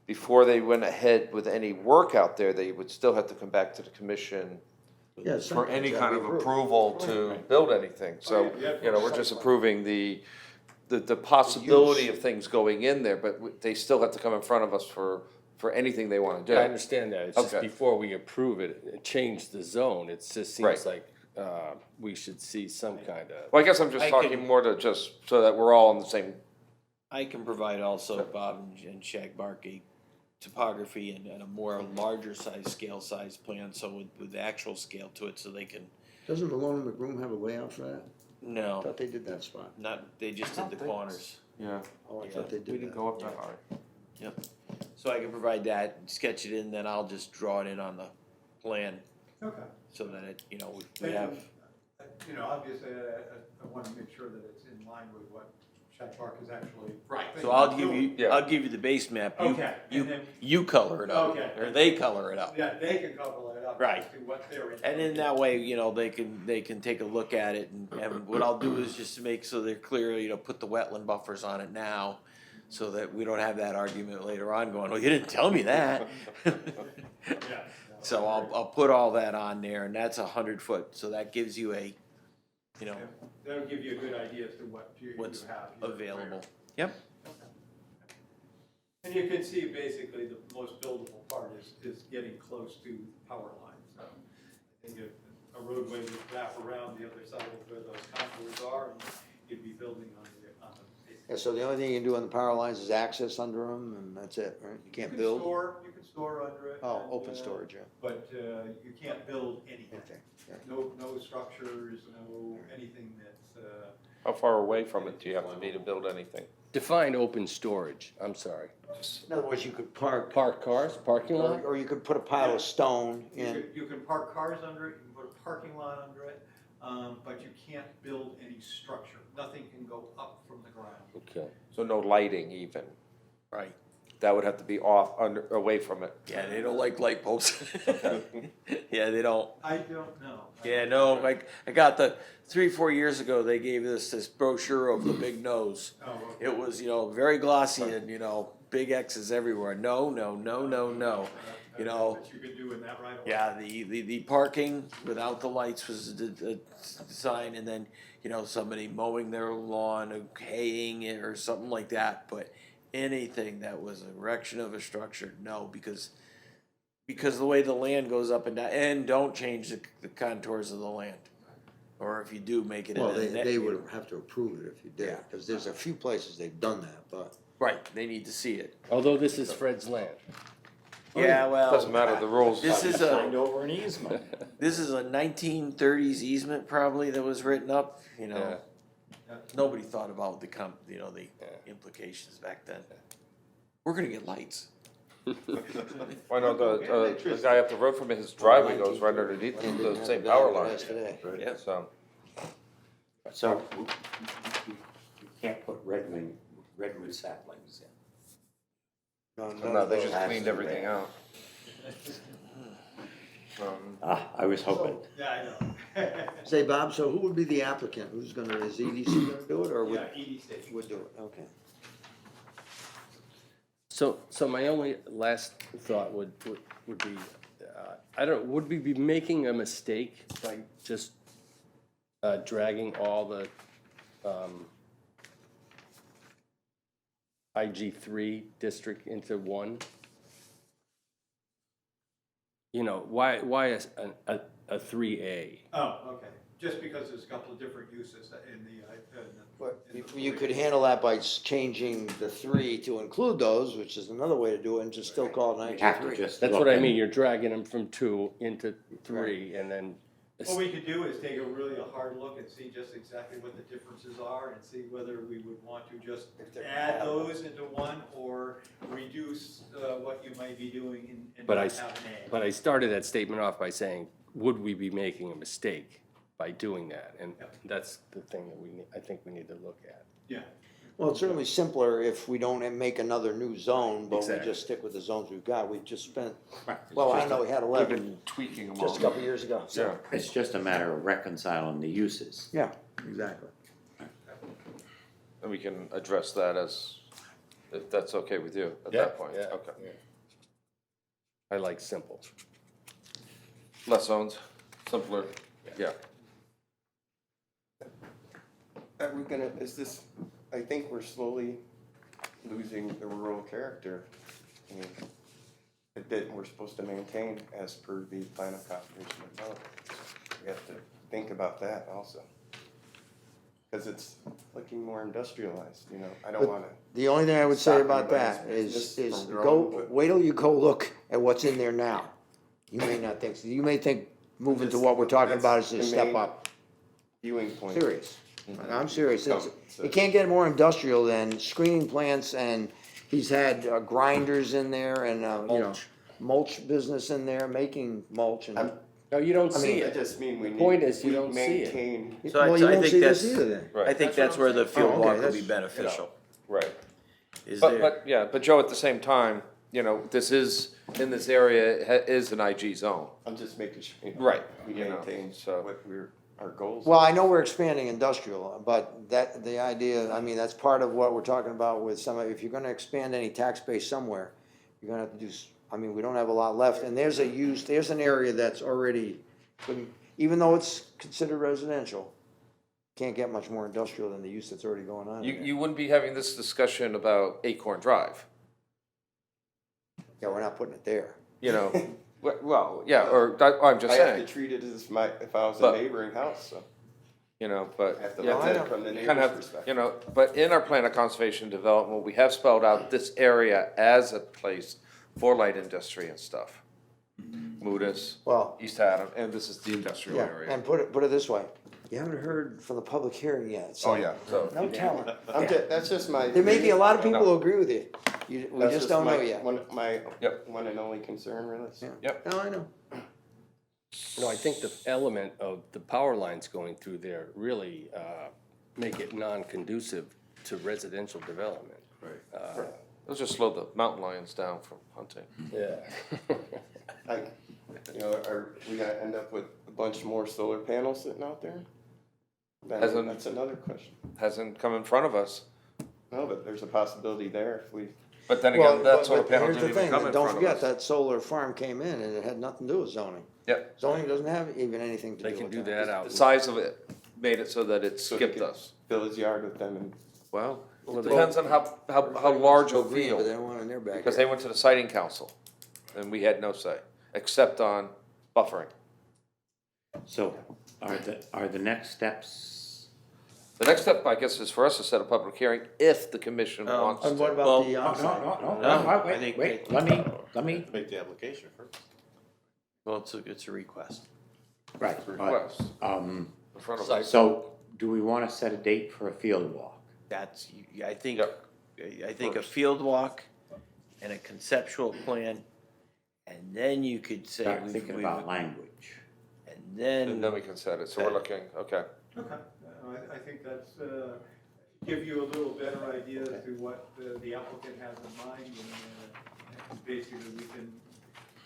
before they went ahead with any work out there, they would still have to come back to the commission Yeah, for something's any gotta kind be of approved. approval to build anything. So, yeah, you know, we're just approving the possibility of things going in there, but they still have to come in front of us for anything they wanna do. Yeah, I understand that, it's just Okay. before we approve it, change the zone, it just Right. seems like, we should see some kind of. Well, I guess I'm just I talking can- more to just, so that we're all on the same, I can provide also Bob and Shagbark a topography and a more larger size plan, so with actual scale to it, so they can, Doesn't Malone and McBroom have a layout for that? I no, thought they did that spot. not, they just did the corners. yeah, Oh, I Yeah. thought they we did didn't that. go up that high. Yep. So I can provide that, sketch it in, then I'll just draw it in on the plan, Okay. so that it, you know, we have, You know, obviously, I wanna make sure that it's in line with what Shack Park is actually. so I'll give doing. you, Yeah. I'll give you the base map, Okay, and then, you color it up, Okay. or they color it up. yeah, they can cover it up. Right. As to what they're. And in that way, you know, they can take a look at it, and what I'll do is just to make so they're clear, you know, put the wetland buffers on it now, so that we don't have that argument later on going, well, you didn't tell me that. Yeah. So I'll put all that on there, and that's 100 foot, so that gives you a, you know, That'll give you a good idea as to what you what's have. here. available. Yep. And you can see basically the most buildable part is getting close to power lines. So I think if a roadway would wrap around the other side of where those contours are, and you'd be building on the. Yeah, so the only thing you can do on the power lines is access under them, and that's it, right? You can't build? You can store under it. Oh, and, open storage, yeah. But you can't build anything. Okay, yeah. No structures, no anything that's, How far away from it do you have to be to build anything? Define open storage, I'm sorry. In other words, you could park, Park cars, parking lot? or you could put a pile of stone in. you can park cars under it, you can put a parking lot under it, but you can't build any structure. Nothing can go up from the ground. Okay. So no lighting even, Right. that would have to be away from it. Yeah, they don't like light posts. Yeah, they don't. I don't know. Yeah, no, like, I got 3-4 years ago, they gave us this brochure of the big nose. Oh, okay. It was, you know, very glossy and, you know, big X's everywhere. No, no, no, no, no. You know, That you could do in that right away. yeah, the parking without the lights was the sign, and then, you know, somebody mowing their lawn or haying it or something like that. But anything that was erection of a structure, no, because the way the land goes up and down, and don't change the contours of the land. Or if you do, make it. Well, in a net- they would have to approve it if you did, Yeah. because there's a few places they've done that, but. Right, they need to see it. Although this is Fred's land. Yeah, well. Doesn't matter, the rules. This is Signed a, over an easement. this is a 1930s easement probably that was written up, you know. Nobody thought about the the implications back then. We're gonna get lights. Why not, the guy up the road from his driveway goes right underneath the same power line. Today. Yeah, so, So, you can't put redwood saplings in. no, they just cleaned everything out. I was hoping. Yeah, I know. Say, Bob, so who would be the applicant? Who's gonna, is EDC gonna do it, or would, Yeah, ED station. would do it? Okay. So my only last thought would be, I don't, would we be making a mistake by just dragging all the IG3 district into one? You know, why a 3A? Oh, okay, just because there's a couple of different uses in the. But you could handle that by changing the 3 to include those, which is another way to do it, and just still call it You have to 93. just That's look what I and- mean, you're dragging them from 2 into 3 and then. What we could do is take a hard look and see just exactly what the differences are and see whether we would want to just add those into one or reduce what you might be doing and But not I, have an A. but I started that statement off by saying, would we be making a mistake by doing that? And that's the thing that I think we need to look at. Yeah, Well, it's certainly simpler if we don't make another new zone, but we Exactly. just stick with the zones we've got. We've just spent, Right. well, I know we had We've 11 been tweaking them all. just a couple years ago, Yeah, so. It's just a matter of reconciling the uses. Yeah, exactly. and we can address that if that's okay with you at that point. Yeah, Okay. yeah. I like simple. Less zones, simpler, yeah. Are we gonna, I think we're slowly losing the rural character. I mean, that we're supposed to maintain as per the plan of conservation and development. We have to think about that also. Cause it's looking more industrialized, you know, I don't But wanna. The only thing I would say Stop about anybody's that is business from go, growing, but- wait till you go look at what's in there now. You may not think, so. You may think moving to Just- what we're talking that's about is a the step main up. Viewing point. Serious. I'm serious. It's, So- it can't get more industrial than screening plants, and he's had grinders in there and, you know, mulch business in there, making mulch and. No, you don't I see mean, I it. just mean we need. point is you we don't see it. maintain. So I- Well, you I won't think see this that's- either then. Right. I think that's where the field Oh, okay, walk will be that's- beneficial. Right. Is But, there? yeah, but Joe, at the same time, you know, this is, in this area, is an IG zone. I'm just making sure. you know, Right, We you know, maintain so- what our goals. Well, I know we're expanding industrial, but the idea, I mean, that's part of what we're talking about with if you're gonna expand any tax base somewhere, you're gonna have to I mean, we don't have a lot left, and there's an area that's already, even though it's considered residential, can't get much more industrial than the use that's already going on. in there. You wouldn't be having this discussion about Acorn Drive, Yeah, we're not putting it there. you know? Well, yeah, I'm just I have to saying, treat it as if I was a But- neighboring house, so you know, but. I have to yeah, look I at know. it from the kind neighbor's of, perspective. you know, but in our plan of conservation development, we have spelled out this area as a place for light industry and stuff. Moodus, Well, East Haddam, and this is the industrial yeah, area. and put it this way, you haven't heard from the public hearing yet, so. Oh, yeah, so. No telling. That's just my. There may be a lot of people No. who agree with you, we That's just don't know yet. My Yep. one and only concern really. Yeah. Yep. No, I know. No, I think the element of the power lines going through there really make it non-conducive to residential development. Right. It'll just slow the mountain lions down from hunting. Yeah. Are we gonna end up with a bunch more solar panels sitting out there? Hasn't- That's another question. Hasn't come in front of us, No, but there's a possibility there if we, but then Well, again, that solar but panel here's the didn't even thing, come in don't front of forget, us. that solar farm came in and it had nothing to do with zoning. Yep, Zoning doesn't have even anything to do They with can do that the out. size of it made it so that it So they skipped could- us. fill his yard with them and Well, Well, they- Depends on how large a Go green, but they field, don't want it in their backyard. because they went to the siting council, and we had no say, except on buffering. So are the next steps? The next step, I guess, is for us to set a public hearing if the commission wants And what to. about the No, onsite? I wait, think wait, that- let me, Make the application first. Well, it's a request. right, Request in front of us. so do we wanna set a date for a field walk? That's, I think, Yep. I think a First. field walk and a conceptual plan, and then you could say. Start we've- thinking we've- about language. And And then then, we can set it, so we're looking, okay. Okay, I think that's, give you a little better idea as to what the applicant has in mind, and basically we can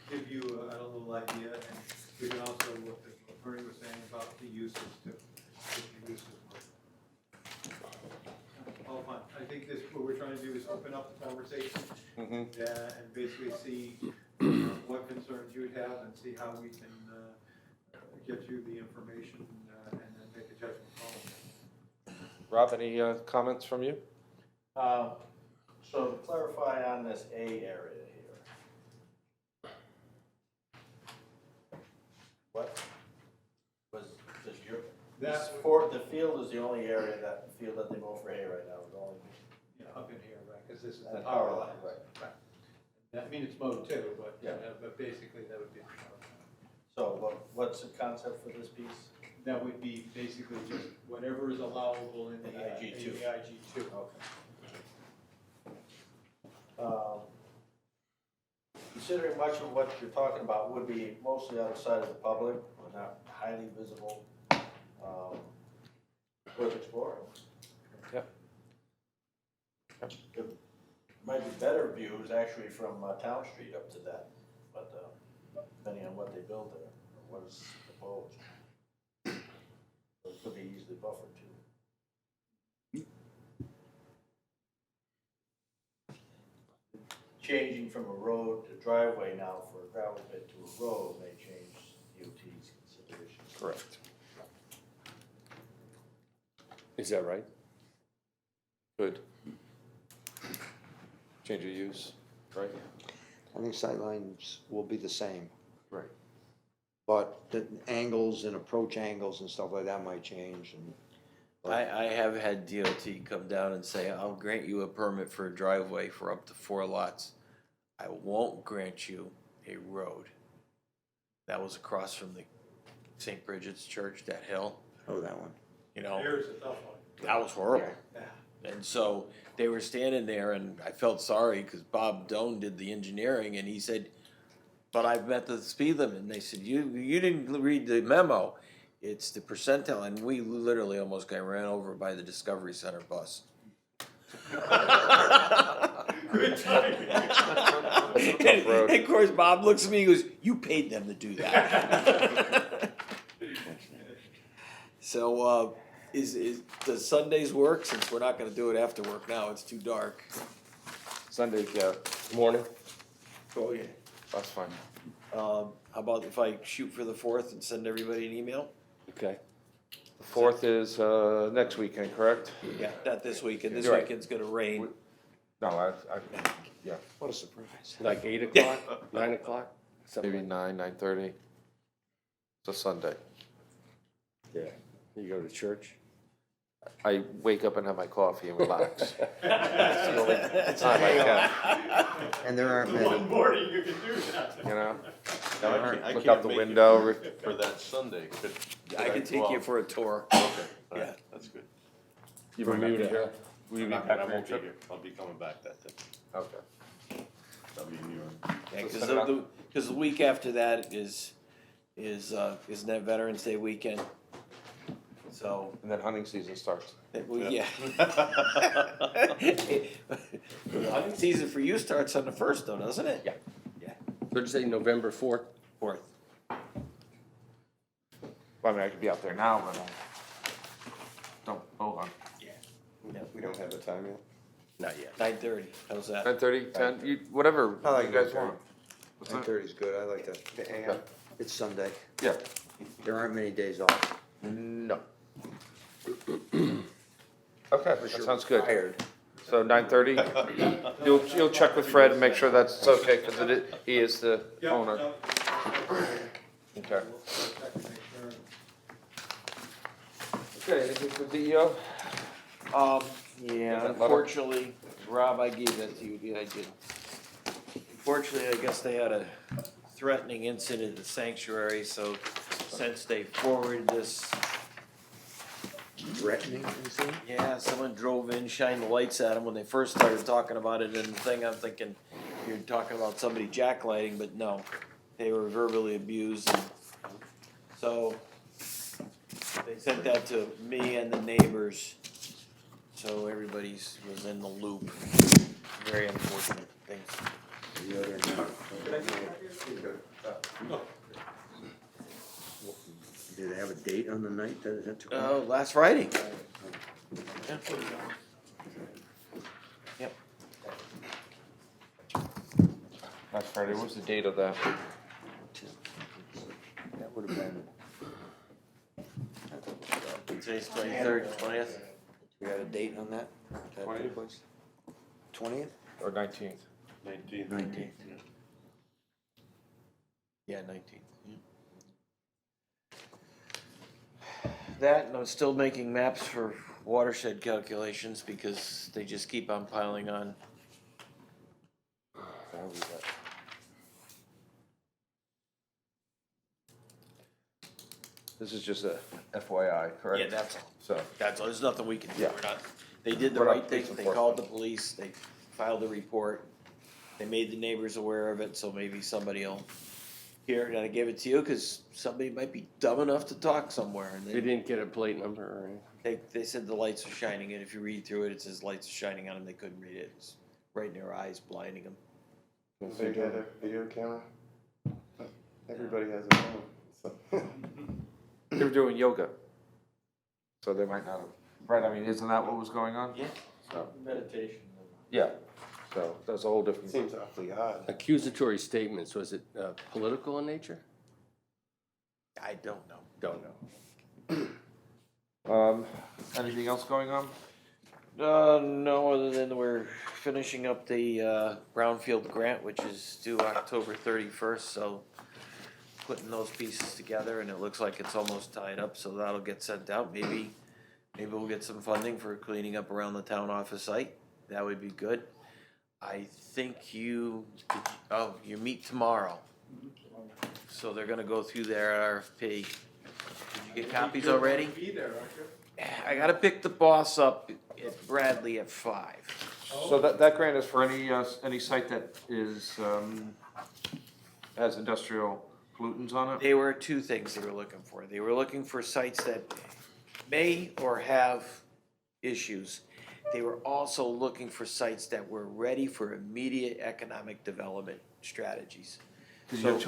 give you a little idea, and we can also look at what Bernie was saying about the uses too, if the uses were. All fine, I think this, what we're trying to do is open up the conversation, Mhm. and basically see what concerns you would have, and see how we can get you the information, and then make a judgment call. Rob, any comments from you? So to clarify on this A area here. What was, does your, this That- for, the field is the only area that, field that they mow for hay right now, is only. Yeah, up in here, right, because this is the That power power line. line, right. I mean, it's mowed too, but, Yeah. but basically that would be the power line. So what's the concept for this piece? That would be basically just whatever is allowable in the IG2. in the IG two. Okay. Considering much of what you're talking about would be mostly outside of the public, or not highly visible, worth exploring. Yep. There might be better views actually from Town Street up to that, but depending on what they build there, or what is proposed. It could be easily buffered too. Changing from a road to driveway now for a gravel pit to a road may change DOT's considerations. Correct. Is that right? Good. Change of use, right? I think sightlines will be the same, Right. but the angles and approach angles and stuff like that might change, and I have had DOT come down and say, I'll grant you a permit for a driveway for up to 4 lots. I won't grant you a road. That was across from the St. Bridget's Church, that hill, oh, that one. you know, There's a tough one. that was horrible. Yeah. And so they were standing there and I felt sorry because Bob Doan did the engineering and he said, but I've met the speed limit. And they said, you didn't read the memo. It's the percentile. And we literally almost got ran over by the Discovery Center bus. Good timing. tough road. And of course, Bob looks at me and goes, you paid them to do that. So, does Sundays work? Since we're not gonna do it after work now, it's too dark. Sunday, yeah, Morning? Oh, yeah. that's fine. How about if I shoot for the 4th and send everybody an email? Okay. The 4th is next weekend, correct? Yeah, not this weekend. This You're right. weekend's gonna rain. No, yeah, What a surprise. Like 8 o'clock, 9 o'clock? Something maybe like- 9:30. It's a Sunday. Yeah. You go to church? I wake up and have my coffee and relax. That's the only time I And there aren't many. One morning you can do that. can, you know? Now, I Look can't out the make it window. For that Sunday, could. I can take you for a tour. Okay, all Yeah. right, that's good. You might not be Bermuda. here. Will you I'm be not, back I for your won't be trip? here, I'll be coming back that day, Okay. I'll be in New York. Yeah, So set it up. because the week after that is that Veterans Day weekend. So, And then hunting season starts. yeah. The hunting season for you starts on the 1st though, doesn't it? Yeah. Yeah. Thursday, November 4th? 4th. Well, I mean, I could be out there now, but don't bow hunt. We don't have a time yet. Not yet. 9:30, how's that? 10:30, 10, whatever I like you guys 9:30. want. What's that? 9:30 is good, I like that. The AM, It's Sunday, Yeah. there aren't many days off. No. Okay, that sounds good. Tired. So 9:30? You'll check with Fred and make sure that's okay, because he is the Yeah, owner. no. Okay. We'll check and make sure. Okay, anything from DEO? Yeah, letter? unfortunately, Rob, I gave that to you, yeah, I did. Unfortunately, I guess they had a threatening incident at the sanctuary, so since they forwarded this, Threatening, you see? yeah, someone drove in, shined the lights at them when they first started talking about it, and the thing, I'm thinking, you're talking about somebody jacklighting, but no, they were verbally abused, and so they sent that to me and the neighbors, so everybody's was in the loop. Very unfortunate things. The other night. Did they have a date on the night that it took place? Last Friday. Yeah. Yep. Last Friday, what's the date of that? That would have been, Today's 23rd, 20th. we got a date on that? 20th? 20th? Or 19th? 19th. Yeah, 19th. That, and I'm still making maps for watershed calculations because they just keep on piling on. This is just a FYI, correct? Yeah, that's all. So, That's all. There's nothing we can do. Yeah. We're not, they did the We're not right thing. police They called the police. They filed a report. They made the neighbors aware of it, so maybe somebody will hear it. And I gave it to you because somebody might be dumb enough to talk somewhere. And They they, didn't get a plate number or anything. they said the lights are shining. And if you read through it, it says lights are shining on them. They couldn't read it. It's right in their eyes, blinding them. They had a video camera. Everybody has a phone, so. they were doing yoga. So they might not have, right, I mean, isn't that what was going on? Yeah. So, Meditation. yeah, so that's a whole different. Seems awfully odd. Accusatory statements, was it political in nature? I don't know. Don't know. Anything else going on? No, other than we're finishing up the Brownfield grant, which is due October 31st, so putting those pieces together, and it looks like it's almost tied up, so that'll get sent out. Maybe we'll get some funding for cleaning up around the town office site. That would be good. I think you meet tomorrow. So they're gonna go through their RFP. Did you get copies already? Be there, aren't you? I gotta pick the boss up at Bradley at 5. So that grant is for any site that is, has industrial pollutants on it? They were two things they were looking for. They were looking for sites that may or have issues. They were also looking for sites that were ready for immediate economic development strategies. Cause you have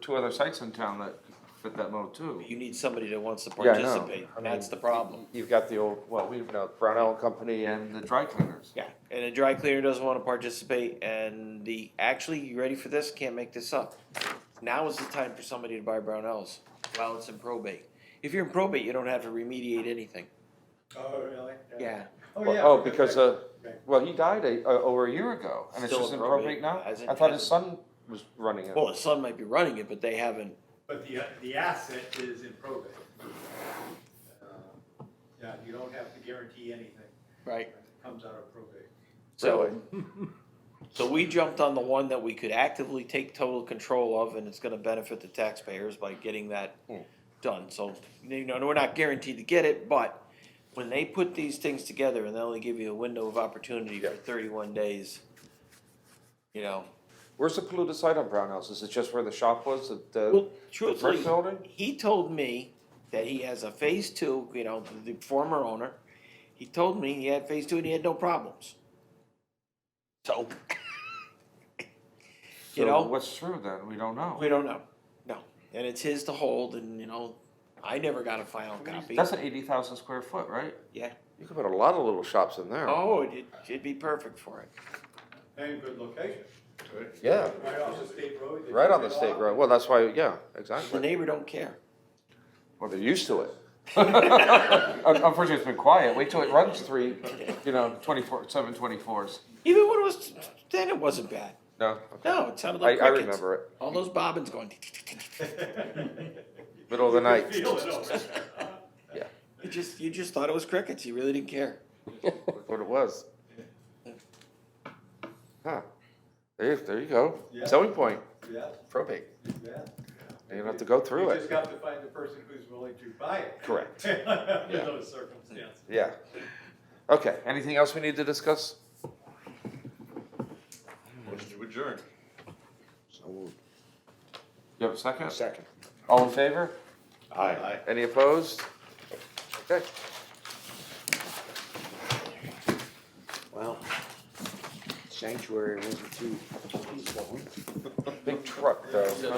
two other sites in town that fit that mold too. You need somebody that wants to Yeah, I know. participate, I that's mean, the problem. You've got the old, well, we know Brownell Company and the dry cleaners. Yeah, and a dry cleaner doesn't wanna participate, and actually, you ready for this? Can't make this up. Now is the time for somebody to buy Brownells while it's in probate. If you're in probate, you don't have to remediate anything. Oh, really? Yeah. Oh, yeah. Oh, because, Okay. well, he died over a year ago, and it's Still just in in probate. probate now? Hasn't- I thought his son was running it. Well, his son might be running it, but they haven't. But the asset is in probate. Yeah, you don't have to guarantee anything. Right. It comes out of probate. So we jumped on the one that we could actively take total control of, and it's gonna benefit the taxpayers by getting that done. So, we're not guaranteed to get it, but when they put these things together and they only give you a window of opportunity for 31 days, Where's the polluted site on Brownells? Is it just where the shop was, the Well, brick truthfully, building? he told me that he has a phase 2, the former owner. He told me he had phase 2 and he had no problems. So, So what's true then? We don't know. we don't know. No. And it's his to hold, and, I never got a final copy. That's an 80,000 square foot, right? Yeah. You could put a lot of little shops in there. Oh, it'd be perfect for it. And good location. Yeah, Right off the state road. that right you on the get state off. road. Well, that's why, yeah, The exactly. neighbor don't care. Well, they're used to it. Unfortunately, it's been quiet. Wait till it runs 7 24s. Even when it was, then it wasn't bad. No? No, it sounded I, like I crickets. remember it. All those bobbins going. Middle of the night. You just thought it was crickets. You really didn't care. What it was. Huh. There you go. Yeah. Selling point. Yeah, Probate. yeah. You don't have to go through You it. just have to find the person who's willing to buy it. Correct. Under those circumstances. Yeah. Okay, anything else we need to discuss? Motion to adjourn. So moved. You have a second? Second. All in favor? Aye. Any opposed? Okay. Well, sanctuary wasn't too peaceful. Big truck though. So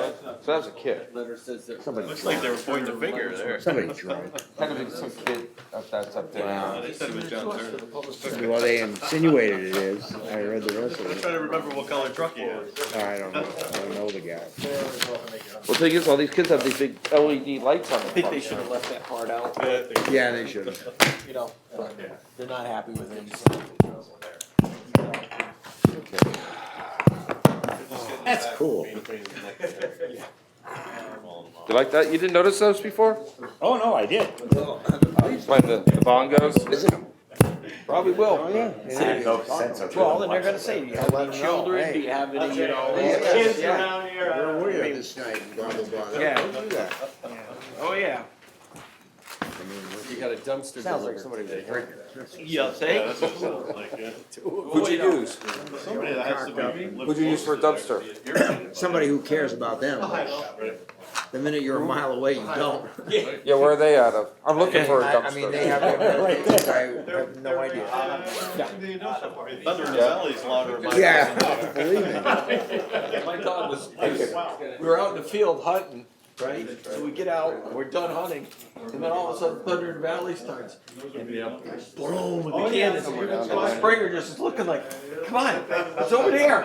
that was a kid. Letter says that. Somebody Looks like they were pointing the finger there. Somebody tried. Had to be some kid that's up there. Wow. They said it was John Turner. Well, they insinuated it is. I read the rest of I'm it. trying to remember what color truck he has. I don't know. I don't know the guy. Well, thing is, all these kids have these big LED lights on I the think front. they should have left that part out. Yeah, they should have. You know, but they're not happy with him. That's cool. You like that? You didn't notice those before? Oh, no, I did. Like the bongos? Is it? Probably will. Oh, yeah. I had no sense of. Well, then they're gonna say, do you have any children? Do you have any, you know? Kids Yeah. around here. Where were you this night? Blah, blah, blah. Yeah. Don't do that. Oh, yeah. I mean, You got a dumpster sounds like delivered. somebody was drinking. You say? Yeah, that's what it sounds like, yeah. Who'd you use? Somebody that has to be. Who'd you use for a dumpster? Somebody who cares about them. The minute you're a mile away, you don't. Yeah, where are they out of? I'm looking for a I mean, they dumpster. have, I have no idea. Thunder in the Valley's louder in my. Yeah, believe me. My dog was, we were out in the field hunting, right? So we get out, we're done hunting, and then all of a sudden Thunder and Valley starts. And boom, with the cannons. And Springer just is looking like, come on, it's over there.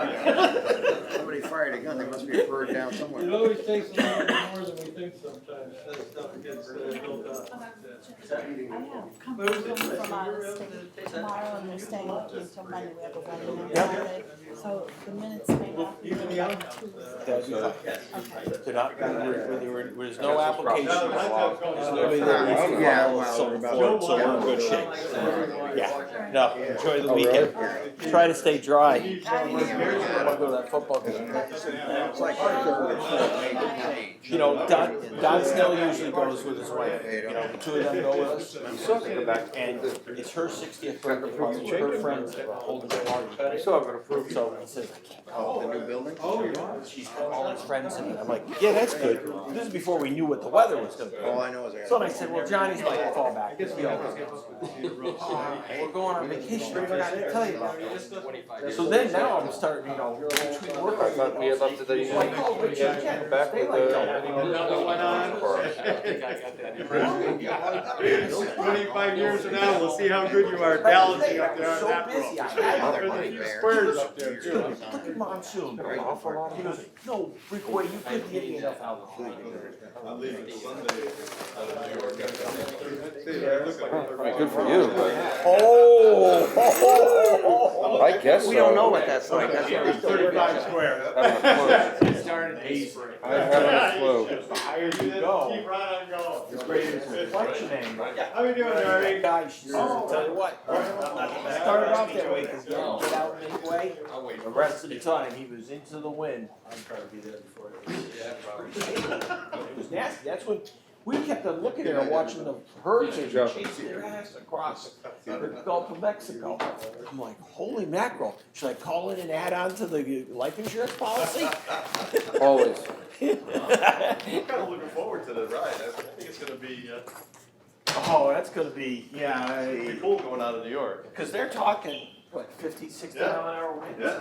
Somebody fired a gun, there must be a bird down It somewhere. always takes a lot more than we think sometimes, that stuff gets built up. I have company coming from out of state tomorrow, and they're staying with me until Monday, we have a wedding on Friday. So the minutes may not be Even the ready young. for 2 weeks. That'd be fine. Okay. They're not, there's no application. There's nobody Yeah, that needs to well, file, so about- so we're in good shape. Yeah, no, enjoy the weekend. Try to stay dry. I wanna go to that football game. It's like, You know, Don Snell usually goes with his wife, you know, the two of them go with us. And it's her 60th birthday party, her friends are holding a party. So I'm gonna prove. So he says, I can't oh, the new building? she's got all his friends in it. I'm like, yeah, that's good. This is before we knew what the weather was gonna be. All I know is I got. So then I said, well, Johnny's my fallback. We're going on vacation, I forgot to tell you about this. So then now I'm starting, you know, between work. I thought we had left it that you Like, oh, Richard, you can't come back stay with like the. that. 25 years from now, we'll see how good you are balancing up there on So that busy, I road. had There's a few squares up there too. Look at Monsoon. He goes, no, Rick Way, you couldn't get me enough alcohol. I'm leaving Sunday out of New York. Good for you. Oh! I guess so. We don't know what that's like, that's why we still working. 35 squares. I haven't a clue. Started eight. I haven't a clue. The higher you go. Keep right on going. It's great reflection angle. How we doing, Harry? Guy, she says, I'll tell you what, started off that way, cause he didn't get out and make way. The rest of the time, he was into the wind. I'm trying to be there before it was nasty, that's when, we kept on looking at her, watching the hurricane chasing their ass across the Gulf of Mexico. I'm like, holy mackerel, should I call in and add on to the life insurance policy? Always. I'm kinda looking forward to the ride. I think it's gonna be, Oh, that's gonna be, pretty yeah, cool going out of New York. cause they're talking, what, 50, 60 mile an hour winds? Yeah.